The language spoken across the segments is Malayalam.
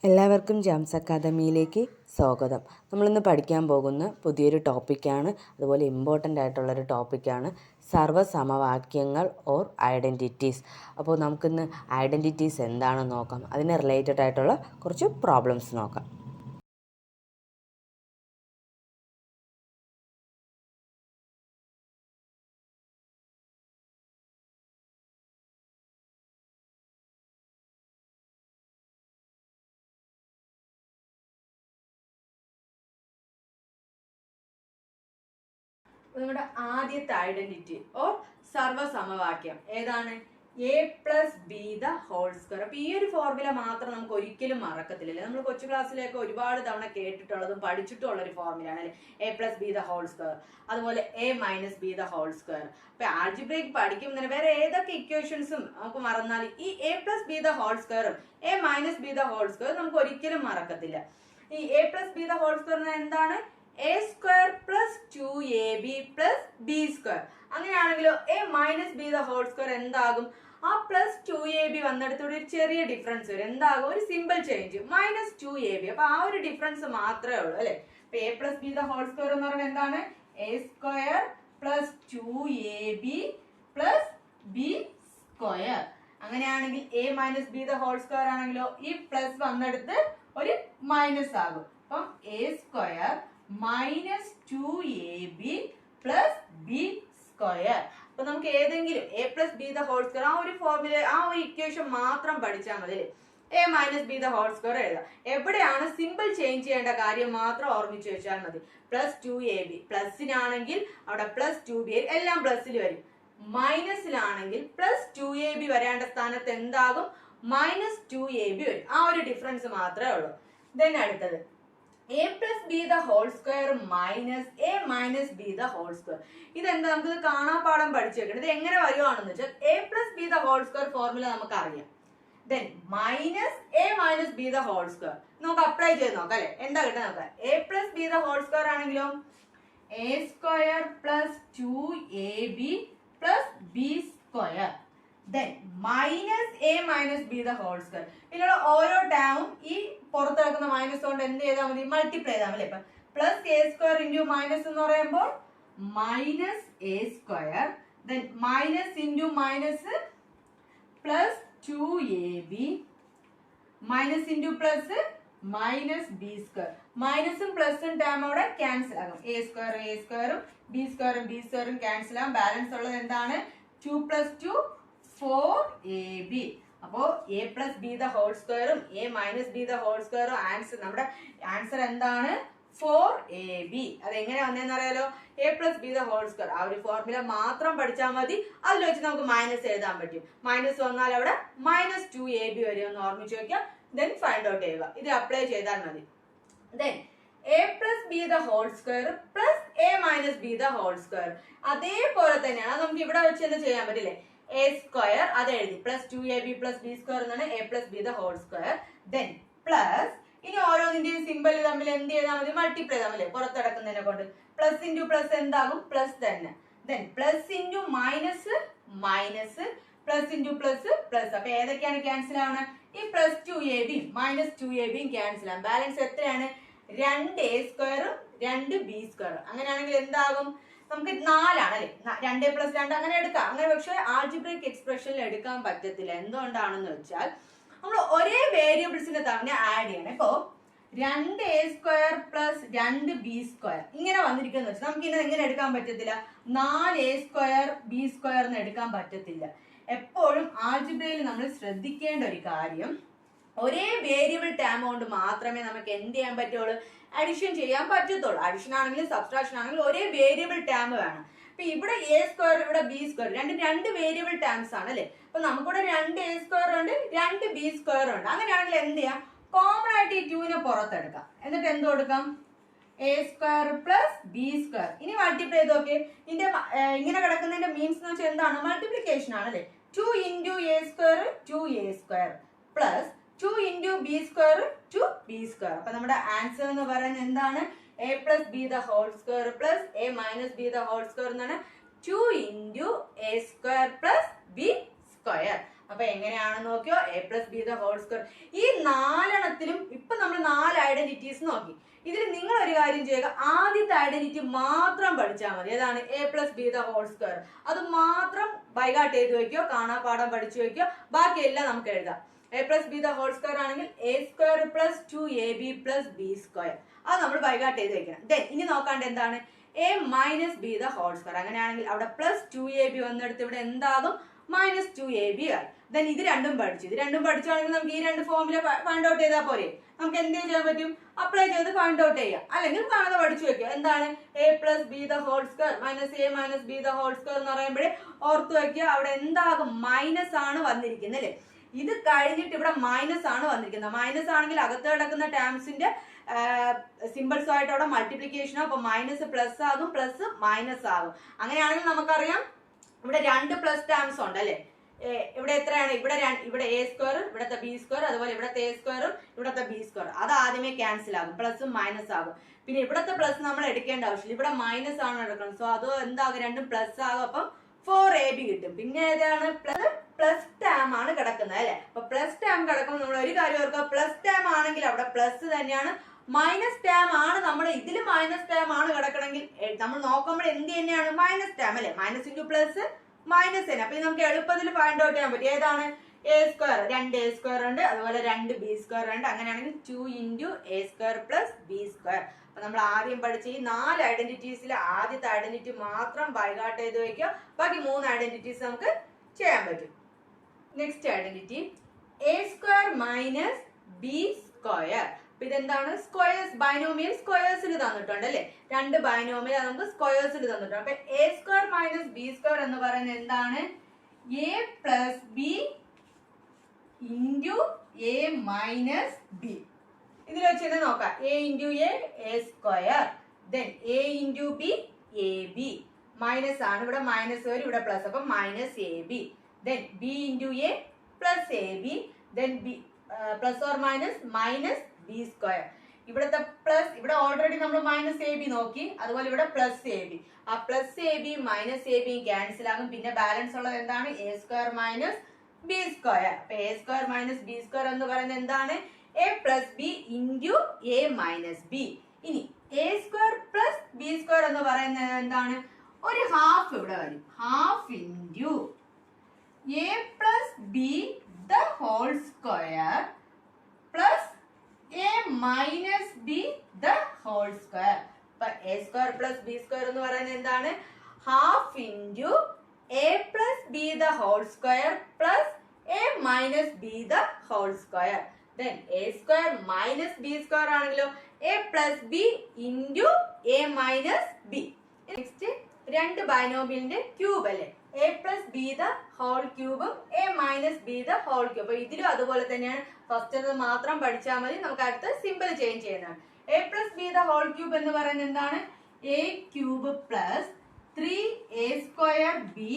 എല്ലാവർക്കും ജാംസ് അക്കാദമിയിലേക്ക് സ്വാഗതം. നമ്മളിന്ന് പഠിക്കാൻ പോകുന്ന പുതിയൊരു ടോപ്പിക്കാണ്, അതുപോലെ ഇമ്പോർട്ടൻ്റ് ആയിട്ടുള്ളൊരു ടോപ്പിക്കാണ് സർവ്വസമവാക്യങ്ങൾ ഓർ ഐഡൻറ്റിറ്റീസ്. അപ്പോൾ നമുക്കിന്ന് ഐഡൻറ്റിറ്റീസ് എന്താണെന്ന് നോക്കാം. അതിന് റിലേറ്റഡ് ആയിട്ടുള്ള കുറച്ച് പ്രോബ്ലംസ് നോക്കാം. നിങ്ങളുടെ ആദ്യത്തെ ഐഡന്റിറ്റി ഓർ സർവ്വസമവാക്യം ഏതാണ്? A plus B the whole square. അപ്പൊ ഈ ഒരു ഫോർമുല മാത്രം നമുക്ക് ഒരിക്കലും മറക്കത്തില്ല. നമ്മൾ കൊച്ചു ക്ലാസ്സിലേക്ക് ഒരുപാട് തവണ കേട്ടിട്ടുള്ളതും പഠിച്ചിട്ടുള്ള ഒരു ഫോർമുല ആണ് അല്ലെ, a plus B the whole square. അതുപോലെ a minus B the whole square. അപ്പൊ ആൾജിബ്രയ്ക്ക് പഠിക്കുമ്പോൾ വേറെ ഏതൊക്കെ ഇക്വേഷൻസും നമുക്ക് മറന്നാൽ ഈ a plus B the whole സ്ക്വയറും a minus B the whole square നമുക്ക് ഒരിക്കലും മറക്കത്തില്ല. ഈ a plus B the whole square എന്താണ്? A square plus 2ab plus B square. അങ്ങനെയാണെങ്കിലോ a minus B the whole square എന്താകും? ആ പ്ലസ് 2ab വന്നെടുത്തോടെ ഒരു ചെറിയ ഡിഫറൻസ് വരും. എന്താകും? ഒരു സിമ്പിൾ ചേഞ്ച്, മൈനസ് 2ab. അപ്പൊ ആ ഒരു ഡിഫറൻസ് മാത്രമേ ഉള്ളൂ അല്ലെ. അപ്പൊ a plus B the whole square എന്ന് പറയുന്നത് എന്താണ്? A square plus 2ab plus B square. അങ്ങനെയാണെങ്കിൽ a minus B the whole square ആണെങ്കിലോ ഈ പ്ലസ് വന്നെടുത്ത് ഒരു മൈനസ് ആകും. അപ്പം a square minus 2ab plus B square. അപ്പൊ നമുക്ക് ഏതെങ്കിലും a plus B the whole square ആ ഒരു ഫോർമുല ആ ഒരു ഇക്വേഷൻ മാത്രം പഠിച്ചാൽ മതി അല്ലേ. A minus B the whole square എഴുതാം. എവിടെയാണ് സിമ്പിൾ ചേഞ്ച് ചെയ്യേണ്ട കാര്യം മാത്രം ഓർമ്മിച്ച് വെച്ചാൽ മതി. പ്ലസ് 2ab പ്ലസിനാണെങ്കിൽ അവിടെ പ്ലസ് 2b എല്ലാം പ്ലസിൽ വരും. മൈനസിലാണെങ്കിൽ പ്ലസ് 2ab വരേണ്ട സ്ഥാനത്ത് എന്താകും? മൈനസ് 2ab വരും. ആ ഒരു ഡിഫറൻസ് മാത്രമേ ഉള്ളൂ. ദെൻ അടുത്തത് a plus B the whole square minus A minus B the whole square. ഇതെന്താ? നമുക്ക് കാണാപ്പാഠം പഠിച്ചു വെക്കണം. ഇത് എങ്ങനെ വരുവാണെന്ന് വെച്ചാൽ a plus B the whole square formula നമുക്ക് അറിയാം. Then minus A minus B the whole square നമുക്ക് അപ്ലൈ ചെയ്ത് നോക്കാം അല്ലെ. എന്താ കിട്ടുക നോക്കാം. A plus B the whole square ആണെങ്കിലോ a square plus 2ab plus B square. Then minus a minus b the whole square. ഇതിലുള്ള ഓരോ ടേമും ഈ പുറത്ത് കിടക്കുന്ന മൈനസ് കൊണ്ട് എന്ത് ചെയ്താൽ മതി? മൾട്ടിപ്ലൈ ചെയ്താൽ മതി. Plus a square into minus എന്ന് പറയുമ്പോൾ minus a square, then minus into minus plus 2ab minus into plus minus B square. മൈനസും പ്ലസും ടേം അവിടെ ക്യാൻസൽ ആകും. എ സ്ക്വയറും ബി സ്ക്വയറും ക്യാൻസൽ ആകും. ബാലൻസ് ഉള്ളത് എന്താണ്? 2 പ്ലസ് 2 4ab. അപ്പോ a plus B the whole സ്ക്വയറും a minus B the whole സ്ക്വയറും നമ്മുടെ ആൻസർ എന്താണ്? 4ab. അതെങ്ങനെ വന്നതെന്ന് അറിയാലോ. A plus B the whole square ആ ഒരു ഫോർമുല മാത്രം പഠിച്ചാൽ മതി. അതിൽ വെച്ച് നമുക്ക് മൈനസ് എഴുതാൻ പറ്റും. മൈനസ് വന്നാൽ അവിടെ മൈനസ് 2ab വരും എന്ന് ഓർമ്മിച്ച് വെക്കാം. ദെൻ ഫൈൻഡ് ഔട്ട് ചെയ്യുക. ഇത് അപ്ലൈ ചെയ്താൽ മതി. Then A plus B the whole square plus A minus B the whole square അതേപോലെ തന്നെയാണ്. നമുക്ക് ഇവിടെ വെച്ച് തന്നെ ചെയ്യാൻ പറ്റില്ലേ. എ സ്ക്വയർ അത് എഴുതി plus 2ab plus B square എന്നാണ് a plus B the whole square. Then plus ഇനി ഓരോന്നിന്റെയും സിമ്പിൾ തമ്മിൽ എന്ത് ചെയ്താൽ മതി? മൾട്ടിപ്ലൈ ചെയ്താൽ മതി. പുറത്തിടക്കുന്നതിനെ കൊണ്ട് പ്ലസ് ഇൻറ്റു പ്ലസ് എന്താകും? പ്ലസ് തന്നെ. Then plus into minus minus, plus into plus plus. അപ്പൊ ഏതൊക്കെയാണ് ക്യാൻസൽ ആവണം? ഈ plus 2ab minus 2ab cancel ആവും. ബാലൻസ് എത്രയാണ്? 2a സ്ക്വയറും 2b സ്ക്വയറും. അങ്ങനെയാണെങ്കിൽ എന്താകും? നമുക്ക് 4 ആണ് അല്ലെ. 2 പ്ലസ് 2 അങ്ങനെ എടുക്കാം. അങ്ങനെ പക്ഷെ ആൾജിബ്രിക് എക്സ്പ്രഷനിൽ എടുക്കാൻ പറ്റത്തില്ല. എന്തുകൊണ്ടാണെന്ന് വെച്ചാൽ നമ്മൾ ഒരേ വേരിയബിൾസിനെ തമ്മിൽ ആഡ് ചെയ്യണം. ഇപ്പോ 2a square plus 2b square ഇങ്ങനെ വന്നിരിക്കുന്ന വെച്ചാൽ നമുക്ക് ഇങ്ങനെ എങ്ങനെ എടുക്കാൻ പറ്റത്തില്ല? 4a സ്ക്വയർ ബി സ്ക്വയർ എന്ന് എടുക്കാൻ പറ്റത്തില്ല. എപ്പോഴും ആൾജിബ്രയിൽ നമ്മൾ ശ്രദ്ധിക്കേണ്ട ഒരു കാര്യം, ഒരേ വേരിയബിൾ ടേം കൊണ്ട് മാത്രമേ നമുക്ക് എന്ത് ചെയ്യാൻ പറ്റുള്ളൂ? അഡിഷൻ ചെയ്യാൻ പറ്റത്തുള്ളൂ. അഡിഷൻ ആണെങ്കിലും സബ്സ്ട്രാക്ഷൻ ആണെങ്കിലും ഒരേ വേരിയബിൾ ടേം വേണം. അപ്പൊ ഇവിടെ എ സ്ക്വയർ ഇവിടെ ബി സ്ക്വയർ രണ്ട് വേരിയബിൾ ടേംസ് ആണ് അല്ലെ. അപ്പൊ നമുക്കിവിടെ 2a സ്ക്വയർ ഉണ്ട് 2b സ്ക്വയർ ഉണ്ട്. അങ്ങനെയാണെങ്കിൽ എന്ത് ചെയ്യാം? കോമൺ ആയിട്ട് ഈ 2നെ പുറത്തെടുക്കാം. എന്നിട്ട് എന്ത് കൊടുക്കാം? A square plus B square. ഇനി മൾട്ടിപ്ലൈ ചെയ്ത് നോക്കി. ഇതിന്റെ ഇങ്ങനെ കിടക്കുന്നതിന്റെ മീൻസ് എന്ന് വെച്ചാൽ എന്താണ്? മൾട്ടിപ്ലിക്കേഷൻ ആണ് അല്ലെ. 2 into A square 2a square plus 2 into B square 2b square. അപ്പൊ നമ്മുടെ ആൻസർ എന്ന് പറയുന്നത് എന്താണ്? A plus B the whole square plus A minus B the whole square എന്നാണ്. 2 into A square plus B square. അപ്പൊ എങ്ങനെയാണെന്ന് നോക്കിയോ? A plus B the whole square. ഈ 4 എണ്ണത്തിലും ഐഡന്റിറ്റീസ് നോക്കി. ഇതിൽ നിങ്ങൾ ഒരു കാര്യം ചെയ്യുക, ആദ്യത്തെ ഐഡന്റിറ്റി മാത്രം പഠിച്ചാൽ മതി. ഏതാണ്? A plus B the whole square. അത് മാത്രം ബൈഹാർട്ട് ചെയ്ത് വെക്കോ, കാണാപ്പാഠം പഠിച്ചു വെക്കോ, ബാക്കിയെല്ലാം നമുക്ക് എഴുതാം. A plus B the whole square ആണെങ്കിൽ a square plus 2ab plus B square. അത് നമ്മൾ ബൈഹാർട്ട് ചെയ്ത് വെക്കണം. ദെൻ ഇനി നോക്കാണ്ട് എന്താണ്? A minus B the whole square. അങ്ങനെയാണെങ്കിൽ അവിടെ പ്ലസ് 2ab വന്നെടുത്ത് ഇവിടെ എന്താകും? മൈനസ് 2ab ആയി. ദെൻ ഇത് രണ്ടും പഠിച്ചു. ഇത് രണ്ടും പഠിച്ചാണെങ്കിൽ നമുക്ക് ഈ രണ്ട് ഫോമിൽ ഫൈൻഡ് ഔട്ട് ചെയ്താൽ പോരെ? നമുക്ക് എന്ത് ചെയ്യാൻ പറ്റും? അപ്ലൈ ചെയ്ത് ഫൈൻഡ് ഔട്ട് ചെയ്യാം. അല്ലെങ്കിൽ കാണാതെ പഠിച്ചു വെക്കുക. എന്താണ്? A plus B the whole square minus A minus B the whole square എന്ന് പറയുമ്പോഴേ ഓർത്ത് വെക്കുക, അവിടെ എന്താകും? മൈനസ് ആണ് വന്നിരിക്കുന്നത് അല്ലേ? ഇത് കഴിഞ്ഞിട്ട് ഇവിടെ മൈനസ് ആണ് വന്നിരിക്കുന്നത്. മൈനസ് ആണെങ്കിൽ അകത്ത് കിടക്കുന്ന ടേംസിന്റെ സിമ്പിൾസ് ആയിട്ട് അവിടെ മൾട്ടിപ്ലിക്കേഷനോ, അപ്പൊ മൈനസ് പ്ലസ് ആകും, പ്ലസ് മൈനസ് ആകും. അങ്ങനെയാണെങ്കിൽ നമുക്കറിയാം ഇവിടെ രണ്ട് പ്ലസ് ടേംസ് ഉണ്ട് അല്ലെ? ഇവിടെ എത്രയാണ്? ഇവിടെ എ സ്ക്വയർ, ഇവിടത്തെ ബി സ്ക്വയർ, അതുപോലെ ഇവിടത്തെ എ സ്ക്വയറും ഇവിടത്തെ ബി സ്ക്വയർ. അത് ആദ്യമേ ക്യാൻസൽ ആകും, പ്ലസും മൈനസ് ആകും. പിന്നെ ഇവിടത്തെ പ്ലസ് നമ്മൾ എടുക്കേണ്ട ആവശ്യമില്ല, ഇവിടെ മൈനസ് ആണ് എടുക്കണം. സോ അത് എന്താകും? രണ്ടും പ്ലസ് ആകും. അപ്പം 4ab കിട്ടും. പിന്നെ ഏതാണ്? പ്ലസ് ടേം ആണ് കിടക്കുന്നത് അല്ലെ? അപ്പൊ പ്ലസ് ടേം കിടക്കുമ്പോൾ നമ്മൾ ഒരു കാര്യം ഓർക്കുക, പ്ലസ് ടേം ആണെങ്കിൽ അവിടെ പ്ലസ് തന്നെയാണ്. മൈനസ് ടേം ആണ് നമ്മുടെ ഇതിൽ മൈനസ് ടേം ആണ് കിടക്കണമെങ്കിൽ നമ്മൾ നോക്കുമ്പോൾ എന്ത് തന്നെയാണ്? മൈനസ് ടേം അല്ലെ? മൈനസ് ഇൻറ്റു പ്ലസ് മൈനസ് തന്നെ. അപ്പൊ നമുക്ക് എളുപ്പത്തിൽ ഫൈൻഡ് ഔട്ട് ചെയ്യാൻ പറ്റും. ഏതാണ്? എ സ്ക്വയർ, രണ്ട് എ സ്ക്വയർ ഉണ്ട്, അതുപോലെ രണ്ട് ബി സ്ക്വയർ ഉണ്ട്. അങ്ങനെയാണെങ്കിൽ 2 into A square plus B square. അപ്പൊ നമ്മൾ ആദ്യം പഠിച്ച ഈ 4 ഐഡന്റിറ്റീസിൽ ആദ്യത്തെ ഐഡന്റിറ്റി മാത്രം ബൈഹാർട്ട് ചെയ്ത് വയ്ക്കുക. ബാക്കി 3 ഐഡന്റിറ്റീസ് നമുക്ക് ചെയ്യാൻ പറ്റും. Next identity a square minus B square. അപ്പൊ ഇതെന്താണ്? സ്ക്വയേഴ്സ്, ബൈനോമിയൽ സ്ക്വയേഴ്സിൽ തന്നിട്ടുണ്ട് അല്ലെ? രണ്ട് ബൈനോമിയൽ നമുക്ക് സ്ക്വയേഴ്സിൽ തന്നിട്ടുണ്ട്. അപ്പൊ a square minus B square എന്ന് പറയുന്നത് എന്താണ്? A plus B into A minus B. ഇതിൽ വെച്ച് തന്നെ നോക്കാം. A into A square, then A into B A b. Minus ആണ്, ഇവിടെ മൈനസ് വരും, ഇവിടെ പ്ലസ്, അപ്പൊ minus A B. Then B into A plus a B, then B plus or minus B square. ഇവിടുത്തെ പ്ലസ്, ഇവിടെ ഓൾറെഡി നമ്മൾ മൈനസ് എ ബി നോക്കി, അതുപോലെ ഇവിടെ പ്ലസ് എ ബി. ആ plus a b minus A b cancel ആകും. പിന്നെ ബാലൻസ് ഉള്ളത് എന്താണ്? A square minus B square. അപ്പൊ a square minus B square എന്ന് പറയുന്നത് എന്താണ്? A plus B into A minus b. ഇനി a square plus B square എന്ന് പറയുന്നത് എന്താണ്? ഒരു ഹാഫ് ഇവിടെ വരും. Half into A plus B the whole square plus A minus B the whole square. അപ്പൊ a square plus B square എന്ന് പറയുന്നത് എന്താണ്? Half into A plus B the whole square plus A minus B the whole square. Then a square minus B square ആണെങ്കിലോ a plus B into A minus b. Next രണ്ട് ബൈനോമിയലിന്റെ ക്യൂബ് അല്ലെ? A plus B the whole ക്യൂബും a minus B the whole cube. അപ്പൊ ഇതിലും അതുപോലെ തന്നെയാണ്. ഫസ്റ്റ് മാത്രം പഠിച്ചാൽ മതി. നമുക്ക് അടുത്ത സിമ്പിൾ ചേഞ്ച് ചെയ്യുന്നതാണ്. A plus B the whole cube എന്ന് പറയുന്നത് എന്താണ്? A cube plus 3a square b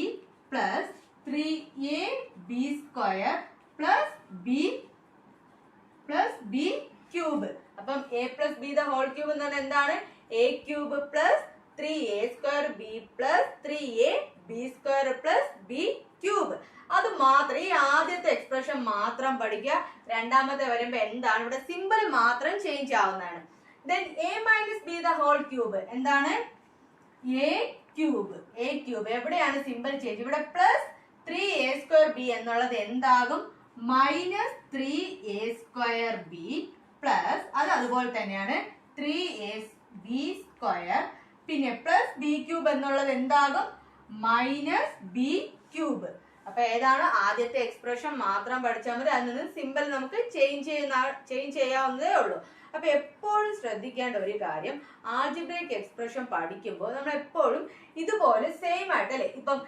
plus 3a b square plus B cube. അപ്പം a plus B the whole cube എന്ന് പറഞ്ഞാൽ എന്താണ്? A cube plus 3a square b plus 3a b square plus B cube. അത് മാത്രം, ഈ ആദ്യത്തെ എക്സ്പ്രഷൻ മാത്രം പഠിക്കുക. രണ്ടാമത്തെ വരുമ്പോ എന്താണ്? ഇവിടെ സിമ്പിൾ മാത്രം ചേഞ്ച് ആവുന്നതാണ്. Then a minus B the whole cube എന്താണ്? A cube. എ ക്യൂബ് എവിടെയാണ് സിമ്പിൾ ചേഞ്ച്? ഇവിടെ പ്ലസ് 3a സ്ക്വയർ ബി എന്നുള്ളത് എന്താകും? Minus 3a square b plus, അത് അതുപോലെ തന്നെയാണ് 3a ബി സ്ക്വയർ. പിന്നെ പ്ലസ് ബി ക്യൂബ് എന്നുള്ളത് എന്താകും? Minus b cube. അപ്പൊ ഏതാണ്? ആദ്യത്തെ എക്സ്പ്രഷൻ മാത്രം പഠിച്ചാൽ മതി. അതിൽ നിന്ന് സിമ്പിൾ നമുക്ക് ചേഞ്ച് ചെയ്യാവുന്നതേ ഉള്ളൂ. അപ്പൊ എപ്പോഴും ശ്രദ്ധിക്കേണ്ട ഒരു കാര്യം, ആൾജിബ്രൈക് എക്സ്പ്രഷൻ പഠിക്കുമ്പോൾ നമ്മൾ എപ്പോഴും ഇതുപോലെ സെയിം ആയിട്ട് അല്ലെ? ഇപ്പം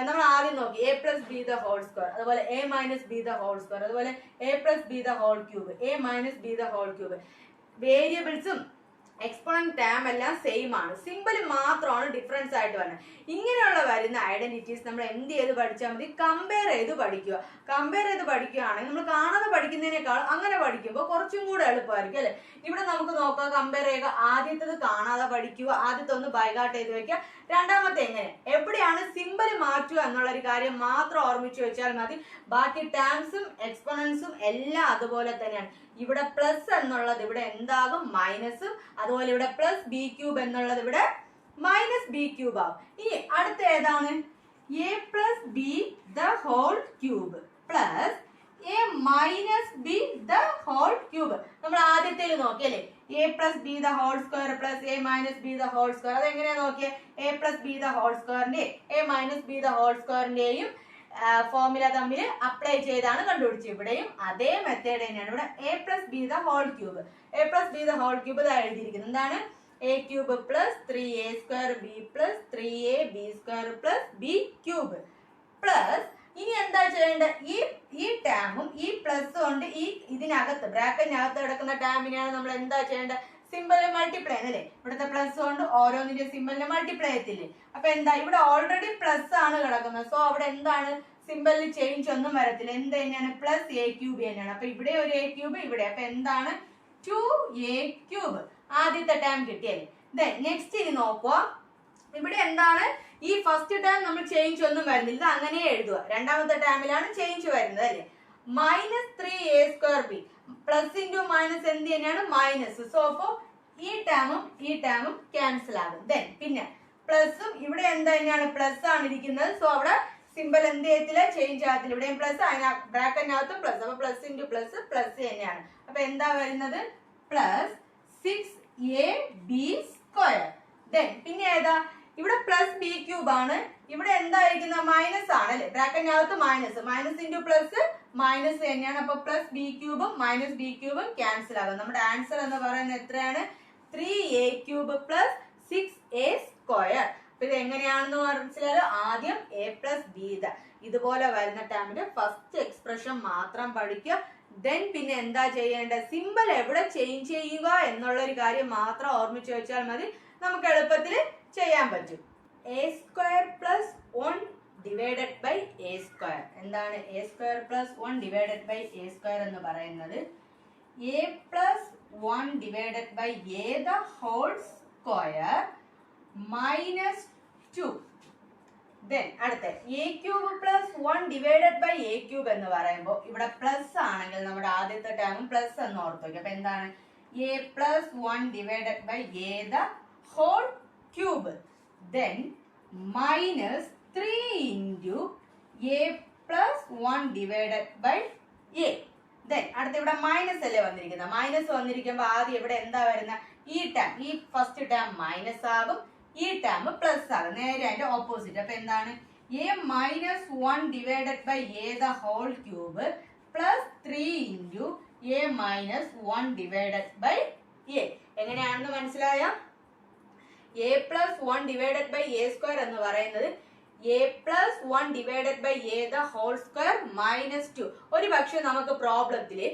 നമ്മൾ ആദ്യം നോക്കി a plus B the whole square, അതുപോലെ a minus B the whole square, അതുപോലെ a plus B the whole cube, a minus B the whole cube. വേരിയബിൾസും എക്സ്പോണന്റ് ടേം എല്ലാം സെയിം ആണ്, സിമ്പിൾ മാത്രമാണ് ഡിഫറൻസ് ആയിട്ട് വരുന്നത്. ഇങ്ങനെയുള്ള വരുന്ന ഐഡന്റിറ്റീസ് നമ്മൾ എന്ത് ചെയ്ത് പഠിച്ചാൽ മതി? കമ്പയർ ചെയ്ത് പഠിക്കുക. കമ്പയർ ചെയ്ത് പഠിക്കുകയാണെങ്കിൽ നമ്മൾ കാണാതെ പഠിക്കുന്നതിനേക്കാൾ അങ്ങനെ പഠിക്കുമ്പോൾ കുറച്ചും കൂടെ എളുപ്പമായിരിക്കും അല്ലെ? ഇവിടെ നമുക്ക് നോക്കാം, കമ്പയർ ചെയ്യുക. ആദ്യത്തത് കാണാതെ പഠിക്കുക, ആദ്യത്തെ ഒന്ന് ബൈഹാർട്ട് ചെയ്ത് വെക്കുക. രണ്ടാമത്തെ എവിടെയാണ് സിമ്പിൾ മാറ്റുക എന്നുള്ള ഒരു കാര്യം മാത്രം ഓർമ്മിച്ചു വെച്ചാൽ മതി. ബാക്കി ടേംസും എക്സ്പോണൻസും എല്ലാം അതുപോലെ തന്നെയാണ്. ഇവിടെ പ്ലസ് എന്നുള്ളത് ഇവിടെ എന്താകും മൈനസും, അതുപോലെ ഇവിടെ പ്ലസ് ബി ക്യൂബ് എന്നുള്ളത് ഇവിടെ മൈനസ് ബി ക്യൂബ് ആവും. ഇനി അടുത്ത ഏതാണ്? A plus B the whole cube plus A minus B the whole cube. നമ്മൾ ആദ്യത്തേൽ നോക്കിയല്ലേ, a plus B the whole square plus A minus B the whole square. അതെങ്ങനെയാ നോക്കിയേ? A plus B the whole സ്ക്വയറിന്റെ a minus B the whole സ്ക്വയറിന്റെയും ഫോർമുല തമ്മിൽ അപ്ലൈ ചെയ്താണ് കണ്ടുപിടിച്ചത്. ഇവിടെയും അതേ മെത്തേഡ് തന്നെയാണ്. ഇവിടെ a plus B the whole cube, a plus B the whole cube എഴുതിയിരിക്കുന്നത് എന്താണ്? A cube plus 3a square b plus 3ab square plus B cube plus ഇനി എന്താ ചെയ്യേണ്ടത്? ഈ ടേമും ഈ പ്ലസ് കൊണ്ട് ഈ ഇതിനകത്ത് ബ്രാക്കറ്റിനകത്ത് കിടക്കുന്ന ടേമിനെയാണ് നമ്മൾ എന്താ ചെയ്യേണ്ടത്? സിമ്പിൾ മൾട്ടിപ്ലൈ അല്ലേ? ഇവിടുത്തെ പ്ലസ് കൊണ്ട് ഓരോന്നിന്റെ സിമ്പിളിനെ മൾട്ടിപ്ലൈ ചെയ്യത്തില്ലേ? അപ്പൊ എന്താ, ഇവിടെ ഓൾറെഡി പ്ലസ് ആണ് കിടക്കുന്നത്. സോ അവിടെ എന്താണ്, സിമ്പിളിൽ ചേഞ്ച് ഒന്നും വരത്തില്ല. എന്ത് തന്നെയാണ്? പ്ലസ് എ ക്യൂബ് തന്നെയാണ്. അപ്പൊ ഇവിടെ ഒരു എ ക്യൂബ് ഇവിടെ, അപ്പൊ എന്താണ്? 2a cube. ആദ്യത്തെ ടേം കിട്ടിയല്ലേ. നെക്സ്റ്റ് ഇനി നോക്കുക, ഇവിടെ എന്താണ്? ഈ ഫസ്റ്റ് ടേം നമ്മൾ ചേഞ്ച് ഒന്നും വരുന്നില്ല, അങ്ങനെ എഴുതുക. രണ്ടാമത്തെ ടേമിലാണ് ചേഞ്ച് വരുന്നത് അല്ലേ? Minus 3a square b plus into minus എന്ത് തന്നെയാണ്? മൈനസ്. സോ അപ്പോ ഈ ടേമും ക്യാൻസൽ ആകും. പിന്നെ പ്ലസും ഇവിടെ എന്താ തന്നെയാണ്? പ്ലസ് ആണ് ഇരിക്കുന്നത്. സോ അവിടെ സിമ്പിൾ എന്ത് ചെയ്യത്തില്ല? ചേഞ്ച് ആകത്തില്ല. ഇവിടെയും പ്ലസ്, ബ്രാക്കറ്റിനകത്തും പ്ലസ്. അപ്പൊ പ്ലസ് ഇൻറ്റു പ്ലസ് പ്ലസ് തന്നെയാണ്. അപ്പൊ എന്താ വരുന്നത്? Plus 6ab square. പിന്നെ ഏതാ? ഇവിടെ പ്ലസ് ബി ക്യൂബ് ആണ്. ഇവിടെ എന്തായിരിക്കുന്ന? മൈനസ് ആണ് അല്ലെ? ബ്രാക്കറ്റിനകത്ത് minus, minus into plus minus തന്നെയാണ്. അപ്പൊ പ്ലസ് ബി ക്യൂബും മൈനസ് ബി ക്യൂബും ക്യാൻസൽ ആകും. നമ്മുടെ ആൻസർ എന്ന് പറയുന്നത് എത്രയാണ്? 3a cube plus 6a square. അപ്പൊ ഇത് എങ്ങനെയാണെന്ന് മനസ്സിലായാലും ആദ്യം എ പ്ലസ് ബി ഇതുപോലെ വരുന്ന ടേമിന്റെ ഫസ്റ്റ് എക്സ്പ്രഷൻ മാത്രം പഠിക്കുക. പിന്നെ എന്താ ചെയ്യേണ്ടത്? സിമ്പിൾ എവിടെ ചേഞ്ച് ചെയ്യുക എന്നുള്ള ഒരു കാര്യം മാത്രം ഓർമ്മിച്ച് വെച്ചാൽ മതി, നമുക്ക് എളുപ്പത്തിൽ ചെയ്യാൻ പറ്റും. A square plus 1 divided by A square. എന്താണ് A square plus 1 divided by A square എന്ന് പറയുന്നത്? A plus 1 divided by A the whole square minus 2. അടുത്ത a cube plus 1 divided by A cube എന്ന് പറയുമ്പോൾ ഇവിടെ പ്ലസ് ആണെങ്കിൽ നമ്മുടെ ആദ്യത്തെ ടേമും പ്ലസ് എന്ന് ഓർത്ത് വയ്ക്കും. അപ്പൊ എന്താണ്? A plus 1 divided by A the whole cube minus 3 into A plus 1 divided by A. അടുത്ത ഇവിടെ മൈനസ് അല്ലേ വന്നിരിക്കുന്നത്? മൈനസ് വന്നിരിക്കുമ്പോൾ ആദ്യം ഇവിടെ എന്താ വരുന്നത്? ഈ ഫസ്റ്റ് ടേം മൈനസ് ആകും, ഈ ടേം പ്ലസ് ആകും. നേരെ അതിന്റെ ഓപ്പോസിറ്റ്. അപ്പൊ എന്താണ്? A minus 1 divided by A the whole cube plus 3 into A minus 1 divided by a. എങ്ങനെയാണെന്ന് മനസ്സിലായ? A plus 1 divided by A square എന്ന് പറയുന്നത് A plus 1 divided by A the whole square minus 2. ഒരു പക്ഷെ നമുക്ക് പ്രോബ്ലത്തില്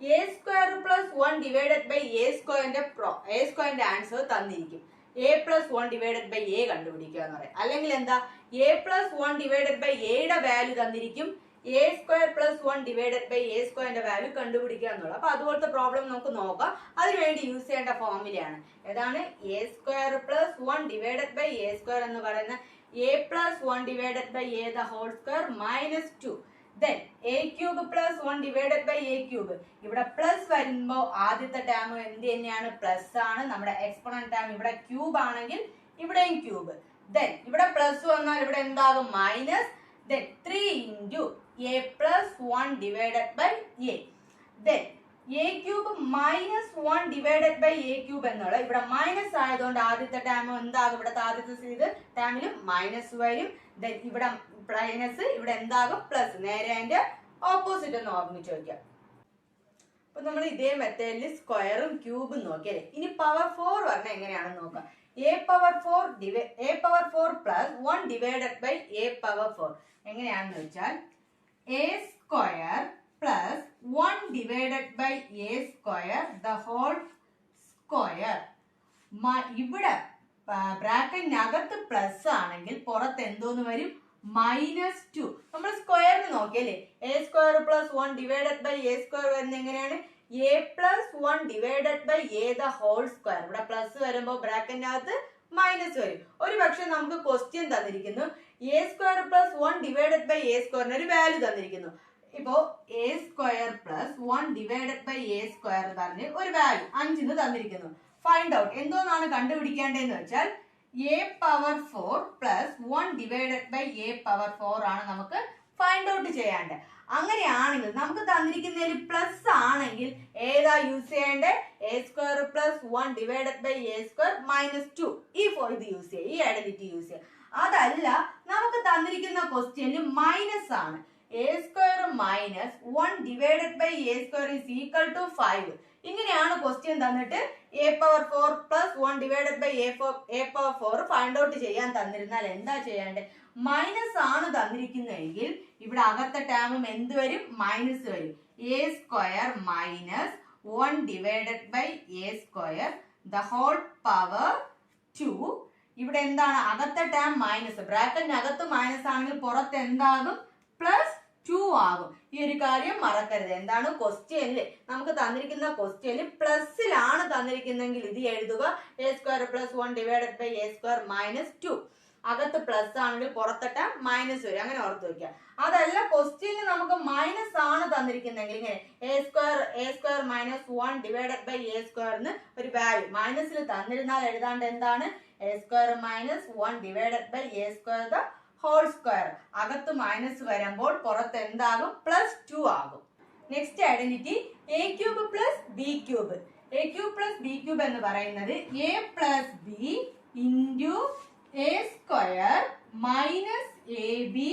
a square plus 1 divided by a സ്ക്വയറിന്റെ ആൻസർ തന്നിരിക്കും. A plus 1 divided by a കണ്ടുപിടിക്കുക എന്ന് പറയാം. അല്ലെങ്കിൽ എന്താ? എ പ്ലസ് 1 ഡിവൈഡഡ് ബൈ എയുടെ വാല്യൂ തന്നിരിക്കും, a square plus 1 divided by a സ്ക്വയറിന്റെ വാല്യൂ കണ്ടുപിടിക്കുക എന്നുള്ളത്. അപ്പൊ അതുപോലത്തെ പ്രോബ്ലം നമുക്ക് നോക്കാം. അതിനുവേണ്ടി യൂസ് ചെയ്യേണ്ട ഫോർമുലയാണ് ഏതാണ്? A square plus 1 divided by A square എന്ന് പറയുന്ന A plus 1 divided by A the whole square minus 2. A cube plus 1 divided by A cube. ഇവിടെ പ്ലസ് വരുമ്പോൾ ആദ്യത്തെ ടേം എന്ത് തന്നെയാണ്? പ്ലസ് ആണ്. നമ്മുടെ എക്സ്പോണന്റ് ടേം ഇവിടെ ക്യൂബ് ആണെങ്കിൽ ഇവിടെയും ക്യൂബ്. ഇവിടെ പ്ലസ് വന്നാൽ ഇവിടെ എന്താകും? Minus. 3 into A plus 1 divided by A. A cube minus 1 divided by A cube എന്നുള്ള ഇവിടെ മൈനസ് ആയതുകൊണ്ട് ആദ്യത്തെ ടേം എന്താകും? ഇവിടുത്തെ ആദ്യത്തെ ടേമിലും മൈനസ് വരും. ഇവിടെ മൈനസ്, ഇവിടെ എന്താകും? പ്ലസ്. നേരെ അതിന്റെ ഓപ്പോസിറ്റ് ഒന്ന് ഓർമ്മിച്ച് വയ്ക്കാം. അപ്പൊ നമ്മൾ ഇതേ മെത്തേഡിൽ സ്ക്വയറും ക്യൂബും നോക്കിയല്ലേ. ഇനി പവർ 4 പറഞ്ഞാൽ എങ്ങനെയാണെന്ന് നോക്കാം. A power 4 plus 1 divided by A power 4 എങ്ങനെയാണെന്ന് വെച്ചാൽ A square plus 1 divided by A square the whole square. ഇവിടെ ബ്രാക്കറ്റിനകത്ത് പ്ലസ് ആണെങ്കിൽ പുറത്ത് എന്തോന്ന് വരും? മൈനസ് 2. നമ്മൾ സ്ക്വയറിന് നോക്കിയല്ലേ. A square plus 1 divided by A square വരുന്നത് എങ്ങനെയാണ്? A plus 1 divided by A the whole square. ഇവിടെ പ്ലസ് വരുമ്പോൾ ബ്രാക്കറ്റിനകത്ത് മൈനസ് വരും. ഒരു പക്ഷെ നമുക്ക് ക്വസ്റ്റ്യൻ തന്നിരിക്കുന്നു a square plus 1 divided by A സ്ക്വയറിന് ഒരു വാല്യൂ തന്നിരിക്കുന്നു. ഇപ്പോ a square plus 1 divided by A square പറഞ്ഞ് ഒരു വാല്യൂ 5 തന്നിരിക്കുന്നു. ഫൈൻഡ് ഔട്ട് എന്തോന്നാണ് കണ്ടുപിടിക്കേണ്ടതെന്ന് വെച്ചാൽ A power 4 plus 1 divided by A power 4 ആണ് നമുക്ക് ഫൈൻഡ് ഔട്ട് ചെയ്യാണ്ടത്. അങ്ങനെയാണെങ്കിൽ നമുക്ക് തന്നിരിക്കുന്നതിൽ പ്ലസ് ആണെങ്കിൽ ഏതാ യൂസ് ചെയ്യേണ്ടത്? A square plus 1 divided by A square minus 2 ഇത് യൂസ് ചെയ്യുക, ഈ ഐഡന്റിറ്റി യൂസ് ചെയ്യുക. അതല്ല നമുക്ക് തന്നിരിക്കുന്ന ക്വസ്റ്റ്യനിൽ മൈനസ് ആണ്. A square minus 1 divided by A square is equal to 5. ഇങ്ങനെയാണ് ക്വസ്റ്റ്യൻ തന്നിട്ട് A power 4 plus 1 divided by A power 4 find out ചെയ്യാൻ തന്നിരുന്നാൽ എന്താ ചെയ്യേണ്ടത്? മൈനസ് ആണ് തന്നിരിക്കുന്നതെങ്കിൽ ഇവിടെ അകത്തെ ടേമും എന്ത് വരും? മൈനസ് വരും. A square minus 1 divided by A square the whole power 2. ഇവിടെ എന്താണ്? അകത്തെ ടേം മൈനസ്, ബ്രാക്കറ്റിനകത്ത് മൈനസ് ആണെങ്കിൽ പുറത്ത് എന്താകും? പ്ലസ് 2 ആകും. ഈ ഒരു കാര്യം മറക്കരുത്. എന്താണ് ക്വസ്റ്റ്യനിൽ നമുക്ക് തന്നിരിക്കുന്ന ക്വസ്റ്റ്യനിൽ പ്ലസിലാണ് തന്നിരിക്കുന്നെങ്കിൽ ഇത് എഴുതുക A square plus 1 divided by A square minus 2. അകത്ത് പ്ലസ് ആണെങ്കിൽ പുറത്തിട്ട മൈനസ് വരും, അങ്ങനെ ഓർത്ത് വെക്കുക. അതല്ല ക്വസ്റ്റ്യനിൽ നമുക്ക് മൈനസ് ആണ് തന്നിരിക്കുന്നെങ്കിൽ ഇങ്ങനെ A square minus 1 divided by A സ്ക്വയറിന് ഒരു വാല്യൂ മൈനസിൽ തന്നിരുന്നാൽ എഴുതാണ്ട് എന്താണ്? A square minus 1 divided by A square the whole square. അകത്ത് മൈനസ് വരുമ്പോൾ പുറത്ത് എന്താകും? പ്ലസ് 2 ആകും. Next identity A cube plus B cube. A cube plus B cube എന്ന് പറയുന്നത് A plus B into A square minus A B